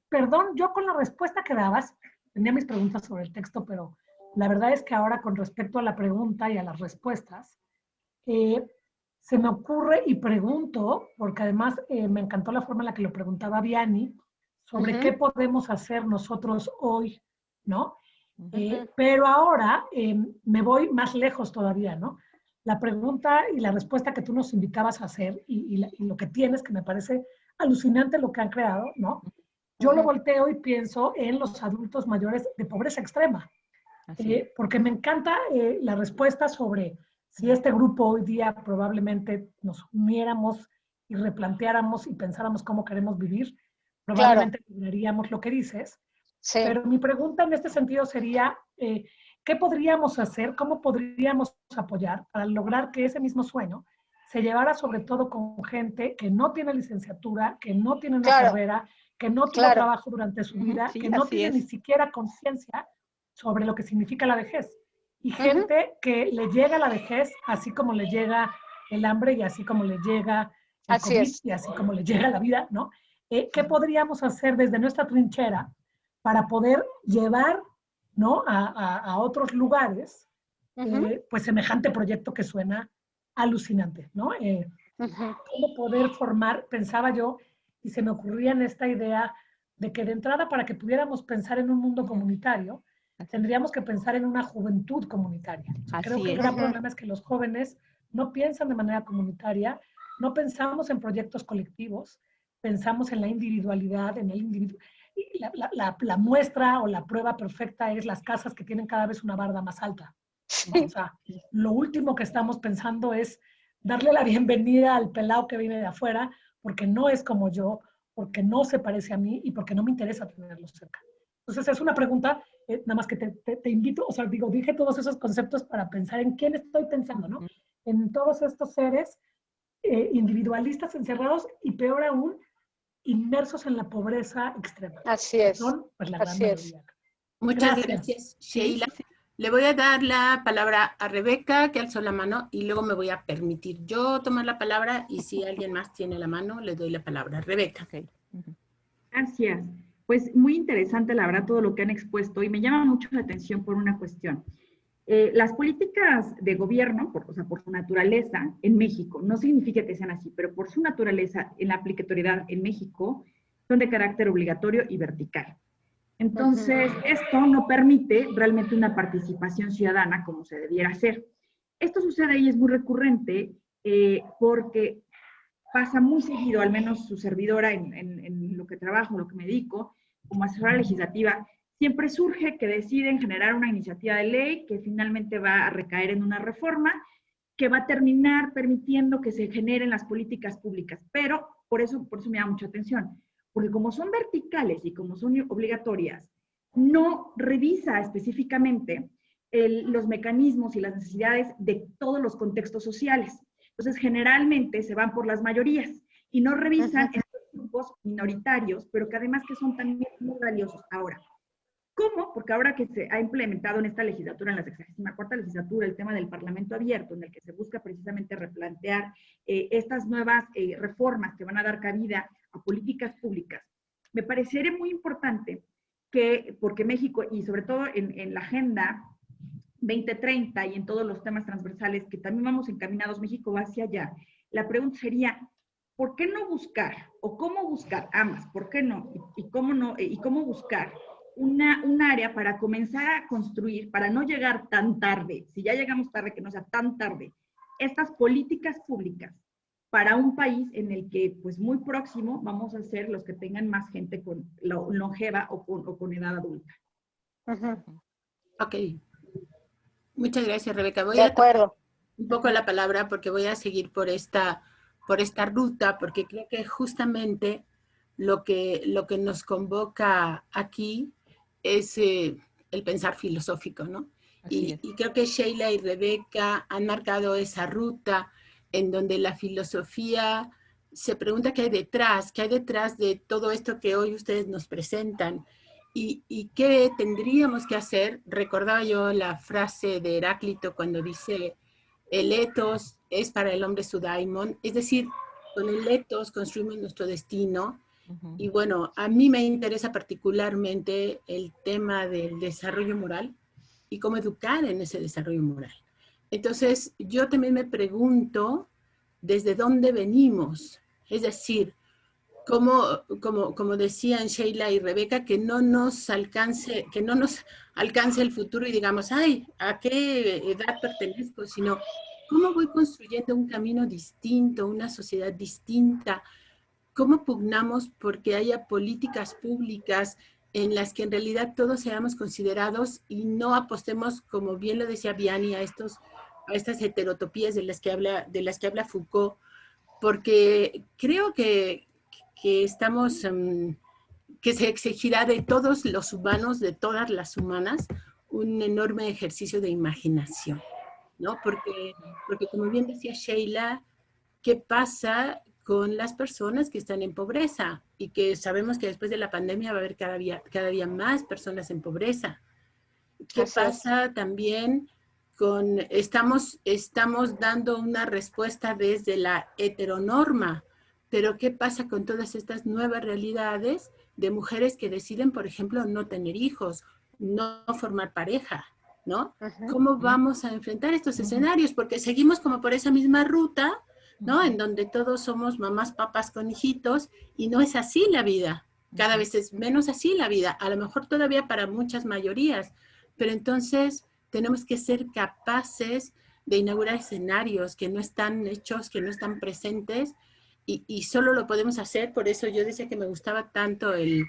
Perdón, yo con la respuesta que dabas, tenía mis preguntas sobre el texto, pero la verdad es que ahora con respecto a la pregunta y a las respuestas, se me ocurre y pregunto, porque además me encantó la forma en la que lo preguntaba Vianney, sobre qué podemos hacer nosotros hoy, ¿no? Pero ahora me voy más lejos todavía, ¿no? La pregunta y la respuesta que tú nos invitabas a hacer y lo que tienes, que me parece alucinante lo que han creado, ¿no? Yo lo volteo y pienso en los adultos mayores de pobreza extrema, porque me encanta la respuesta sobre si este grupo hoy día probablemente nos uniéramos y replanteáramos y pensáramos cómo queremos vivir, probablemente lograríamos lo que dices. Sí. Pero mi pregunta en este sentido sería, ¿qué podríamos hacer? ¿Cómo podríamos apoyar para lograr que ese mismo sueño se llevara sobre todo con gente que no tiene licenciatura, que no tiene una carrera, que no tuvo trabajo durante su vida, que no tiene ni siquiera conciencia sobre lo que significa la vejez? Y gente que le llega la vejez así como le llega el hambre y así como le llega el COVID y así como le llega la vida, ¿no? ¿Qué podríamos hacer desde nuestra trinchera para poder llevar, ¿no?, a otros lugares, pues semejante proyecto que suena alucinante, ¿no? ¿Cómo poder formar? Pensaba yo, y se me ocurría en esta idea de que de entrada, para que pudiéramos pensar en un mundo comunitario, tendríamos que pensar en una juventud comunitaria. Creo que el gran problema es que los jóvenes no piensan de manera comunitaria, no pensamos en proyectos colectivos, pensamos en la individualidad, en el individuo. La muestra o la prueba perfecta es las casas que tienen cada vez una barda más alta, ¿no? O sea, lo último que estamos pensando es darle la bienvenida al pelao que viene de afuera, porque no es como yo, porque no se parece a mí y porque no me interesa tenerlo cerca. Entonces es una pregunta, nada más que te invito, o sea, digo, dije todos esos conceptos para pensar en quién estoy pensando, ¿no? En todos estos seres individualistas encerrados y peor aún, inmersos en la pobreza extrema. Así es. Son, pues, la gran Así es. mayoría. Muchas gracias, Sheila. Le voy a dar la palabra a Rebeca, que alzó la mano, y luego me voy a permitir yo tomar la palabra, y si alguien más tiene la mano, le doy la palabra. Rebeca. Okay. Gracias. Pues muy interesante, la verdad, todo lo que han expuesto, y me llama mucho la atención por una cuestión. Las políticas de gobierno, o sea, por su naturaleza en México, no significa que sean así, pero por su naturaleza en la aplicatoriedad en México, son de carácter obligatorio y vertical. Entonces, esto no permite realmente una participación ciudadana como se debiera hacer. Esto sucede y es muy recurrente porque pasa muy seguido, al menos su servidora en lo que trabajo, lo que me dedico, como asesora legislativa, siempre surge que deciden generar una iniciativa de ley que finalmente va a recaer en una reforma que va a terminar permitiendo que se generen las políticas públicas. Pero por eso me da mucha atención, porque como son verticales y como son obligatorias, no revisa específicamente los mecanismos y las necesidades de todos los contextos sociales. Entonces, generalmente se van por las mayorías y no revisan estos grupos minoritarios, pero que además que son también muy valiosos. Ahora, ¿cómo? Porque ahora que se ha implementado en esta legislatura, en la 64ª legislatura, el tema del Parlamento abierto, en el que se busca precisamente replantear estas nuevas reformas que van a dar cabida a políticas públicas, me parecería muy importante que, porque México, y sobre todo en la Agenda 2030 y en todos los temas transversales que también vamos encaminados, México va hacia allá, la pregunta sería, ¿por qué no buscar, o cómo buscar, ambas, por qué no, y cómo buscar un área para comenzar a construir, para no llegar tan tarde, si ya llegamos tarde, que no sea tan tarde, estas políticas públicas para un país en el que, pues muy próximo, vamos a ser los que tengan más gente con longeva o con edad adulta? Ok. Muchas gracias, Rebeca. Voy De acuerdo. a un poco la palabra porque voy a seguir por esta ruta, porque creo que justamente lo que nos convoca aquí es el pensar filosófico, ¿no? Y creo que Sheila y Rebeca han marcado esa ruta en donde la filosofía se pregunta qué hay detrás de todo esto que hoy ustedes nos presentan. ¿Y qué tendríamos que hacer? Recordaba yo la frase de Heráclito cuando dice, el ethos es para el hombre su daimon, es decir, con el ethos construimos nuestro destino. Y bueno, a mí me interesa particularmente el tema del desarrollo moral y cómo educar en ese desarrollo moral. Entonces, yo también me pregunto desde dónde venimos, es decir, como decían Sheila y Rebeca, que no nos alcance el futuro y digamos, ay, ¿a qué edad pertenezco? Sino, ¿cómo voy construyendo un camino distinto, una sociedad distinta? ¿Cómo pugnamos porque haya políticas públicas en las que en realidad todos seamos considerados y no apostemos, como bien lo decía Vianney, a estas heterotopías de las que habla Foucault? Porque creo que estamos, que se exigirá de todos los humanos, de todas las humanas, un enorme ejercicio de imaginación, ¿no? Porque como bien decía Sheila, ¿qué pasa con las personas que están en pobreza? Y que sabemos que después de la pandemia va a haber cada día más personas en pobreza. ¿Qué pasa también con, estamos dando una respuesta desde la heteronorma, pero qué pasa con todas estas nuevas realidades de mujeres que deciden, por ejemplo, no tener hijos, no formar pareja, ¿no? ¿Cómo vamos a enfrentar estos escenarios? Porque seguimos como por esa misma ruta, ¿no? En donde todos somos mamás, papás con hijitos, y no es así la vida. Cada vez es menos así la vida, a lo mejor todavía para muchas mayorías, pero entonces tenemos que ser capaces de inaugurar escenarios que no están hechos, que no están presentes, y solo lo podemos hacer. Por eso yo decía que me gustaba tanto el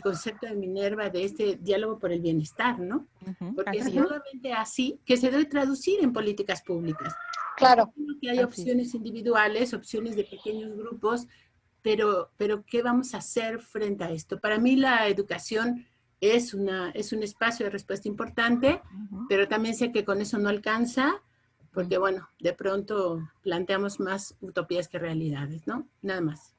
concepto de Minerva, de este diálogo por el bienestar, ¿no? Porque es solamente así que se debe traducir en políticas públicas. Claro. Que hay opciones individuales, opciones de pequeños grupos, pero ¿qué vamos a hacer frente a esto? Para mí la educación es un espacio de respuesta importante, pero también sé que con eso no alcanza, porque bueno, de pronto planteamos más utopías que realidades, ¿no? Nada más.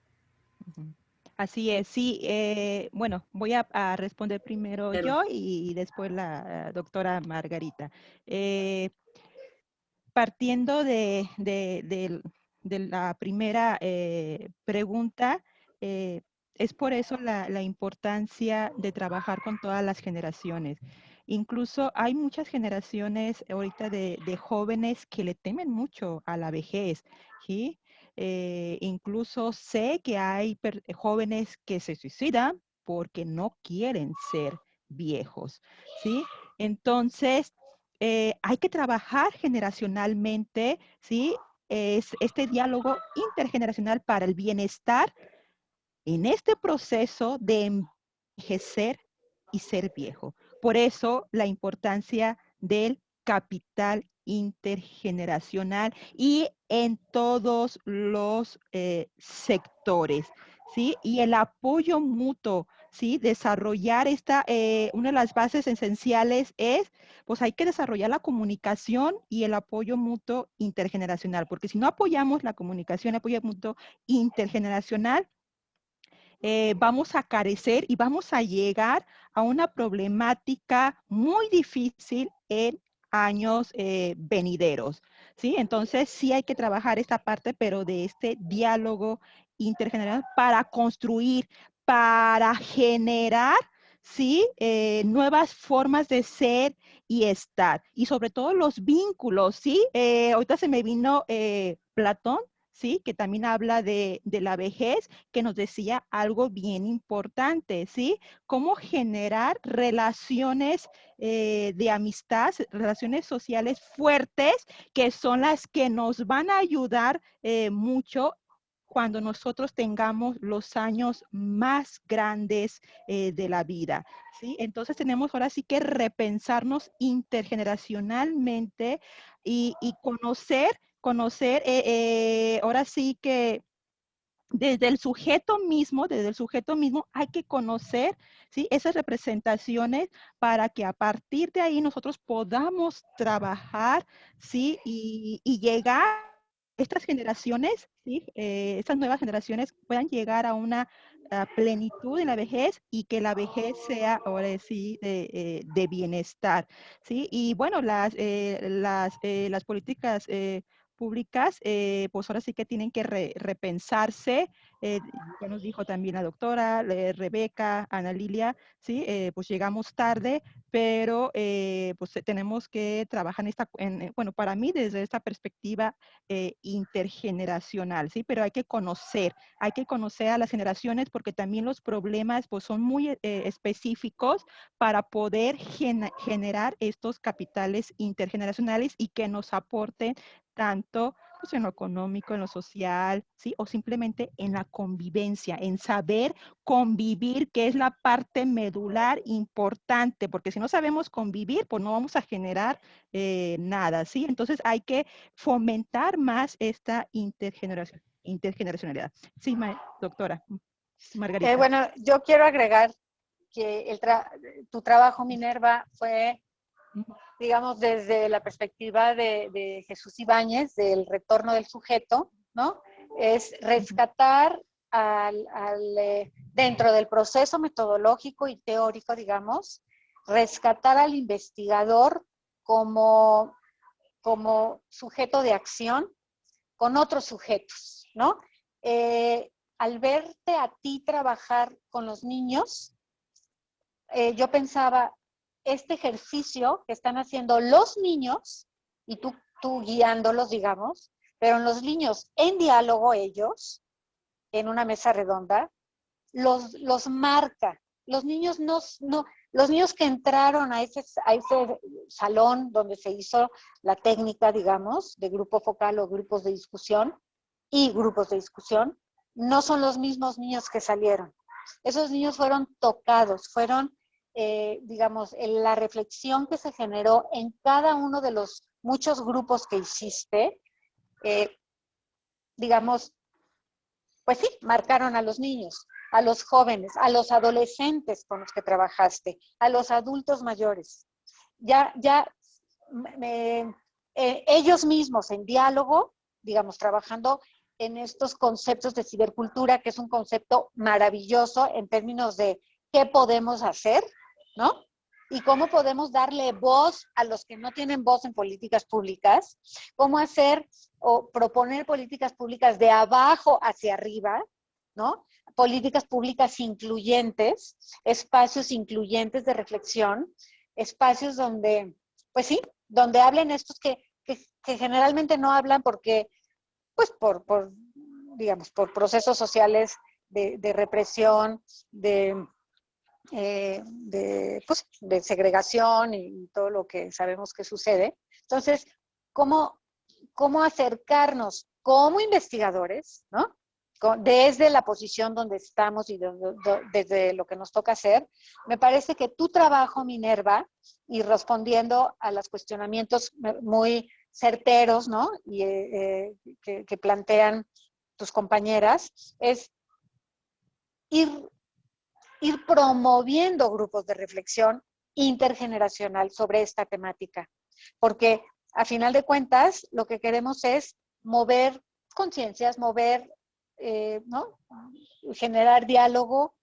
Así es, sí. Bueno, voy a responder primero yo y después la doctora Margarita. Partiendo de la primera pregunta, es por eso la importancia de trabajar con todas las generaciones. Incluso hay muchas generaciones ahorita de jóvenes que le temen mucho a la vejez, ¿sí? Incluso sé que hay jóvenes que se suicidan porque no quieren ser viejos, ¿sí? Entonces, hay que trabajar generacionalmente, ¿sí? Es este diálogo intergeneracional para el bienestar en este proceso de envejecer y ser viejo. Por eso la importancia del capital intergeneracional y en todos los sectores, ¿sí? Y el apoyo mutuo, ¿sí? Desarrollar una de las bases esenciales es, pues hay que desarrollar la comunicación y el apoyo mutuo intergeneracional, porque si no apoyamos la comunicación, el apoyo mutuo intergeneracional, vamos a carecer y vamos a llegar a una problemática muy difícil en años venideros, ¿sí? Entonces sí hay que trabajar esta parte, pero de este diálogo intergeneracional para construir, para generar, ¿sí? Nuevas formas de ser y estar. Y sobre todo los vínculos, ¿sí? Ahorita se me vino Platón, ¿sí? Que también habla de la vejez, que nos decía algo bien importante, ¿sí? Cómo generar relaciones de amistad, relaciones sociales fuertes, que son las que nos van a ayudar mucho cuando nosotros tengamos los años más grandes de la vida, ¿sí? Entonces tenemos ahora sí que repensarnos intergeneracionalmente y conocer, ahora sí que desde el sujeto mismo hay que conocer, ¿sí? Esas representaciones para que a partir de ahí nosotros podamos trabajar, ¿sí? Y llegar a estas generaciones, ¿sí? Estas nuevas generaciones puedan llegar a una plenitud en la vejez y que la vejez sea ahora sí de bienestar, ¿sí? Y bueno, las políticas públicas, pues ahora sí que tienen que repensarse. Ya nos dijo también la doctora, Rebeca, Ana Lilia, ¿sí? Pues llegamos tarde, pero pues tenemos que trabajar bueno, para mí desde esta perspectiva intergeneracional, ¿sí? Pero hay que conocer a las generaciones porque también los problemas pues son muy específicos para poder generar estos capitales intergeneracionales y que nos aporten tanto pues, en lo económico, en lo social, ¿sí? O simplemente en la convivencia, en saber convivir, que es la parte medular importante, porque si no sabemos convivir, pues no vamos a generar nada, ¿sí? Entonces hay que fomentar más esta intergeneracionalidad. Sí, doctora Margarita. Bueno, yo quiero agregar que tu trabajo, Minerva, fue, digamos, desde la perspectiva de Jesús Ibáñez, del retorno del sujeto, ¿no? Es rescatar dentro del proceso metodológico y teórico, digamos, rescatar al investigador como sujeto de acción con otros sujetos, ¿no? Al verte a ti trabajar con los niños, yo pensaba, este ejercicio que están haciendo los niños, y tú guiándolos, digamos, pero los niños en diálogo ellos, en una mesa redonda, los marca. Los niños los niños que entraron a ese salón donde se hizo la técnica, digamos, de grupo focal o grupos de discusión, no son los mismos niños que salieron. Esos niños fueron tocados, fueron, digamos, la reflexión que se generó en cada uno de los muchos grupos que hiciste, digamos, pues sí, marcaron a los niños. a los jóvenes, a los adolescentes con los que trabajaste, a los adultos mayores. Ellos mismos en diálogo, digamos, trabajando en estos conceptos de cibercultura, que es un concepto maravilloso en términos de qué podemos hacer, ¿no? Y cómo podemos darle voz a los que no tienen voz en políticas públicas, cómo hacer o proponer políticas públicas de abajo hacia arriba, ¿no? Políticas públicas incluyentes, espacios incluyentes de reflexión, espacios donde, pues sí, donde hablen estos que generalmente no hablan porque, pues digamos, por procesos sociales de represión, de segregación y todo lo que sabemos que sucede. Entonces, ¿cómo acercarnos como investigadores, ¿no? Desde la posición donde estamos y desde lo que nos toca hacer? Me parece que tu trabajo, Minerva, y respondiendo a los cuestionamientos muy certeros, ¿no? Y que plantean tus compañeras, es ir promoviendo grupos de reflexión intergeneracional sobre esta temática. Porque a final de cuentas, lo que queremos es mover conciencias, ¿no? Generar diálogo,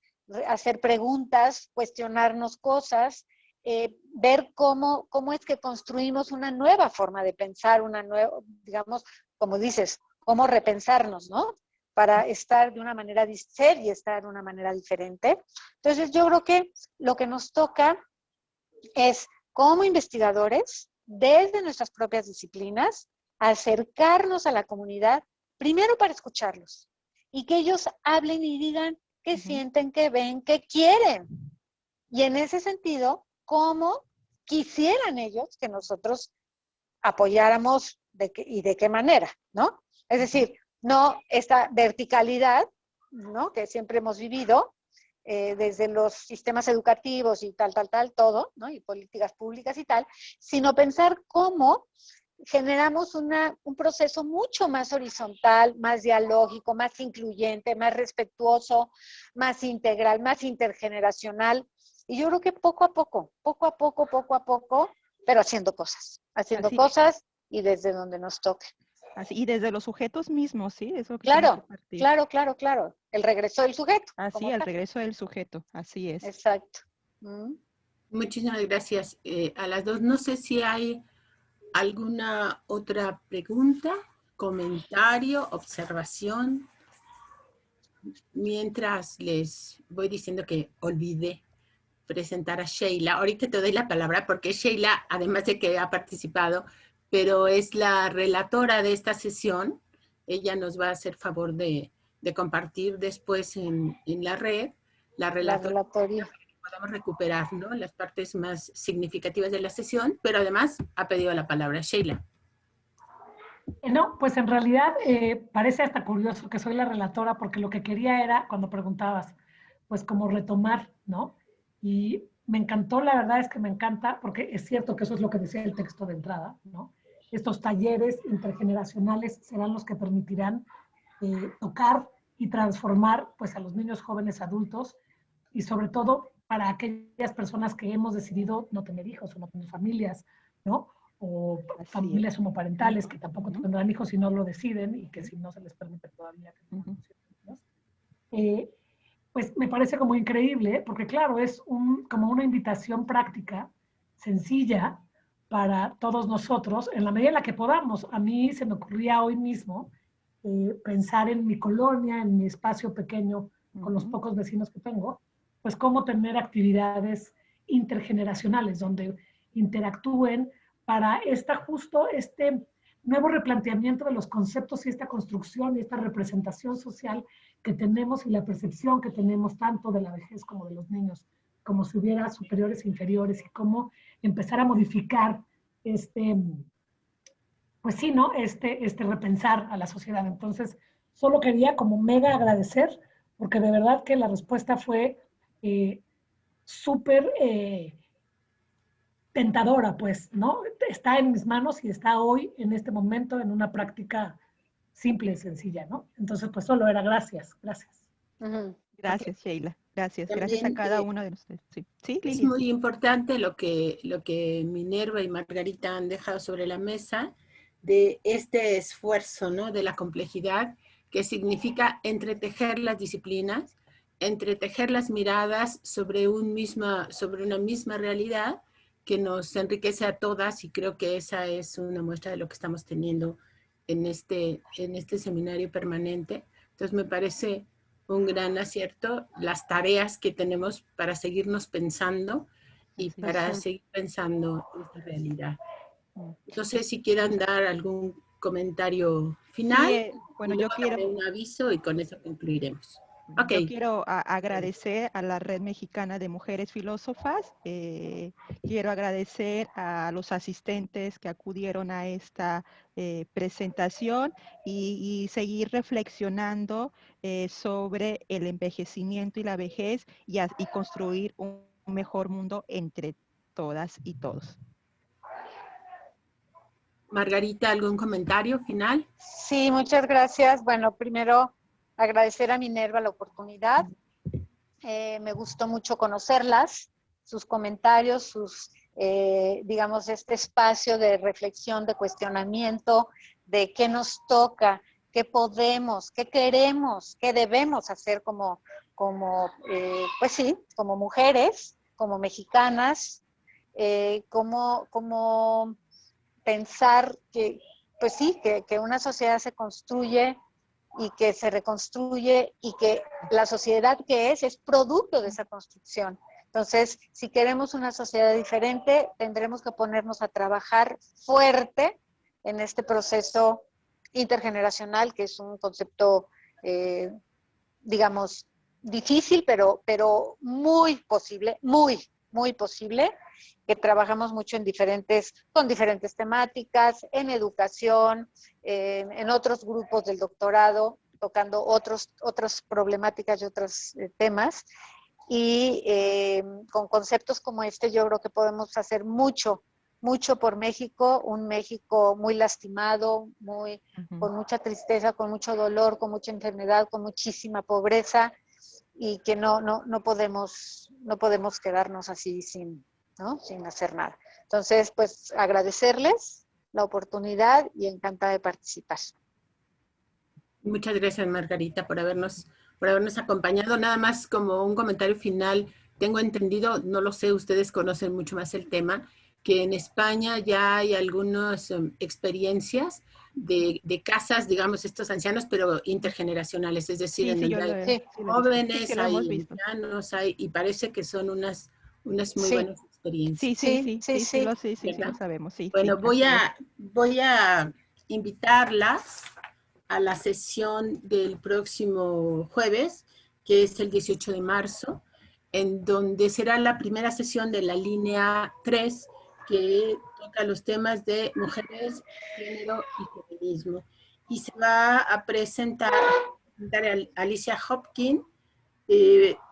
hacer preguntas, cuestionarnos cosas, ver cómo es que construimos una nueva forma de pensar, una nueva, digamos, como dices, cómo repensarnos, ¿no? Para estar de una manera, ser y estar de una manera diferente. Entonces yo creo que lo que nos toca es, como investigadores, desde nuestras propias disciplinas, acercarnos a la comunidad, primero para escucharlos, y que ellos hablen y digan qué sienten, qué ven, qué quieren. Y en ese sentido, cómo quisieran ellos que nosotros apoyáramos y de qué manera, ¿no? Es decir, no esta verticalidad, ¿no? Que siempre hemos vivido desde los sistemas educativos y tal, todo, ¿no? Y políticas públicas y tal, sino pensar cómo generamos un proceso mucho más horizontal, más dialógico, más incluyente, más respetuoso, más integral, más intergeneracional. Y yo creo que poco a poco, pero haciendo cosas y desde donde nos toque. Así, y desde los sujetos mismos, ¿sí? Eso que Claro. El regreso del sujeto. Así, el regreso del sujeto, así es. Exacto. Muchísimas gracias a las dos. No sé si hay alguna otra pregunta, comentario, observación. Mientras les voy diciendo que olvidé presentar a Sheila. Ahorita te doy la palabra porque Sheila, además de que ha participado, pero es la relatora de esta sesión. Ella nos va a hacer favor de compartir después en la red la relatoría para que podamos recuperar, ¿no?, las partes más significativas de la sesión, pero además ha pedido la palabra. Sheila. No, pues en realidad parece hasta curioso que soy la relatora, porque lo que quería era, cuando preguntabas, pues como retomar, ¿no? Y me encantó, la verdad es que me encanta, porque es cierto que eso es lo que decía el texto de entrada, ¿no? Estos talleres intergeneracionales serán los que permitirán tocar y transformar, pues, a los niños, jóvenes, adultos, y sobre todo para aquellas personas que hemos decidido no tener hijos o no tener familias, ¿no? O familias homoparentales que tampoco tendrán hijos si no lo deciden y que si no se les permite todavía. Pues me parece como increíble, porque claro, es como una invitación práctica, sencilla, para todos nosotros, en la medida en la que podamos. A mí se me ocurría hoy mismo pensar en mi colonia, en mi espacio pequeño, con los pocos vecinos que tengo, pues cómo tener actividades intergeneracionales, donde interactúen para justo este nuevo replanteamiento de los conceptos y esta construcción y esta representación social que tenemos y la percepción que tenemos tanto de la vejez como de los niños, como si hubiera superiores e inferiores, y cómo empezar a modificar pues sí, ¿no? Repensar a la sociedad. Entonces, solo quería como mega agradecer, porque de verdad que la respuesta fue súper tentadora, pues, ¿no? Está en mis manos y está hoy, en este momento, en una práctica simple y sencilla, ¿no? Entonces, pues solo era gracias. Gracias, Ok. Sheila. Gracias. Gracias a También cada uno de ustedes. Sí, sí, es Lilian. muy importante lo que Minerva y Margarita han dejado sobre la mesa de este esfuerzo, ¿no? De la complejidad, que significa entretejer las disciplinas, entretejer las miradas sobre una misma realidad que nos enriquece a todas, y creo que esa es una muestra de lo que estamos teniendo en este seminario permanente. Entonces me parece un gran acierto las tareas que tenemos para seguirnos pensando y Así es. para seguir pensando esta realidad. Mm. No sé si quieran dar algún comentario final Sí, y bueno, luego daré un aviso y con eso concluiremos. Ok, yo quiero agradecer a la Red Mexicana de Mujeres Filósofas, quiero agradecer a los asistentes que acudieron a esta presentación y seguir reflexionando sobre el envejecimiento y la vejez y construir un mejor mundo entre todas y todos. Margarita, ¿algún comentario final? Sí, muchas gracias. Bueno, primero agradecer a Minerva la oportunidad. Me gustó mucho conocerlas, sus comentarios, digamos, este espacio de reflexión, de cuestionamiento, de qué nos toca, qué podemos, qué queremos, qué debemos hacer pues sí, como mujeres, como mexicanas, como pensar que, pues sí, que una sociedad se construye y que se reconstruye y que la sociedad que es producto de esa construcción. Entonces, si queremos una sociedad diferente, tendremos que ponernos a trabajar fuerte en este proceso intergeneracional, que es un concepto, digamos, difícil, pero muy posible, muy posible, que trabajamos mucho con diferentes temáticas, en educación, en otros grupos del doctorado, tocando otras problemáticas y otros temas. Y con conceptos como este yo creo que podemos hacer mucho por México, un México muy lastimado, con mucha tristeza, con mucho dolor, con mucha enfermedad, con muchísima pobreza, y que no podemos quedarnos así sin hacer nada. Entonces, pues agradecerles la oportunidad y encantada de participar. Muchas gracias, Margarita, por habernos acompañado. Nada más como un comentario final, tengo entendido, no lo sé, ustedes conocen mucho más el tema, que en España ya hay algunas experiencias de casas, digamos, estos ancianos, pero intergeneracionales, es decir, Sí, en sí, donde hay Sí, jóvenes, sí, lo hemos hay visto. ancianos, y parece que son unas muy sí, buenas experiencias. Sí, ¿Verdad? lo sabemos, sí, Bueno, así es. voy a invitarlas a la sesión del próximo jueves, que es el 18 de marzo, en donde será la primera sesión de la línea 3, que toca los temas de mujeres, género y feminismo. Y se va a presentar a Alicia Hopkins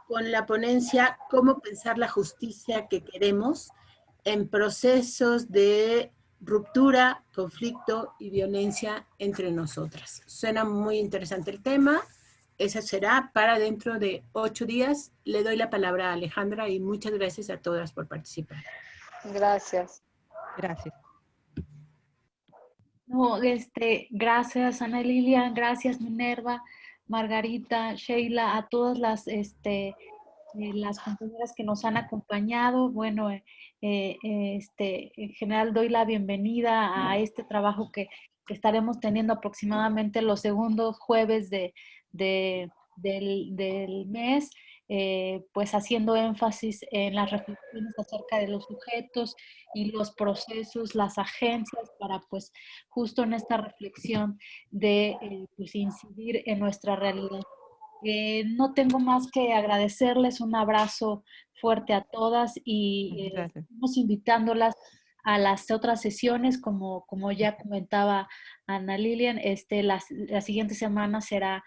con la ponencia Cómo pensar la justicia que queremos en procesos de ruptura, conflicto y violencia entre nosotras. Suena muy interesante el tema. Esa será para dentro de 8 días. Le doy la palabra a Alejandra y muchas gracias a todas por participar. gracias. Gracias. No, gracias Ana Lilian, gracias Minerva, Margarita, Sheila, a todas las compañeras que nos han acompañado. Bueno, en general doy la bienvenida a este trabajo que estaremos teniendo aproximadamente los segundos jueves del mes, pues haciendo énfasis en las reflexiones acerca de los sujetos y los procesos, las agencias, para pues justo en esta reflexión de pues incidir en nuestra realidad. No tengo más que agradecerles, un abrazo fuerte a todas y Gracias. estamos invitándolas a las otras sesiones, como ya comentaba Ana Lilian, la siguiente semana será,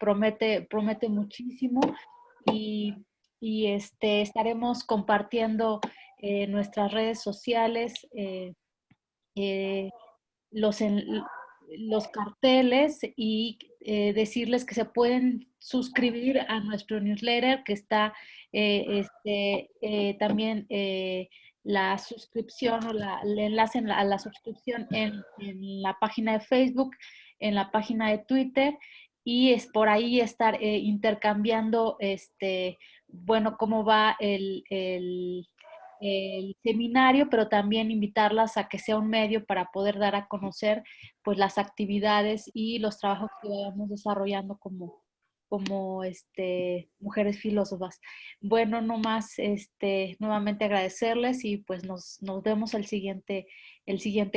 promete muchísimo y estaremos compartiendo nuestras redes sociales, eh, los carteles y decirles que se pueden suscribir a nuestro newsletter, que está también la suscripción o el enlace a la suscripción en la página de Facebook, en la página de Twitter, y es por ahí estar intercambiando, bueno, cómo va el seminario, pero también invitarlas a que sea un medio para poder dar a conocer pues las actividades y los trabajos que vamos desarrollando como mujeres filósofas. Bueno, no más nuevamente agradecerles y pues nos vemos el siguiente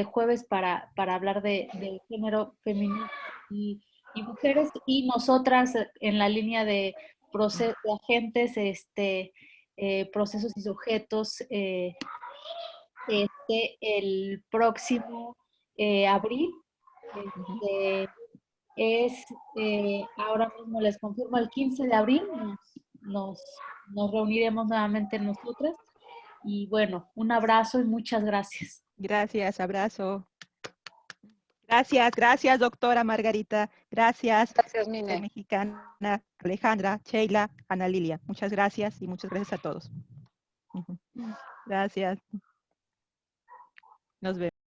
jueves para hablar de género femenino y mujeres, y nosotras en la línea de procesos, de agentes, procesos y sujetos, el próximo abril. Ahora mismo les confirmo, el 15 de abril nos reuniremos nuevamente nosotras. Y bueno, un abrazo y muchas gracias. Gracias, abrazo. Gracias, doctora Margarita. Gracias, Mine. mexicana, Alejandra, Sheila, Ana Lilia. Muchas gracias y muchas gracias a todos. Gracias. Nos vemos.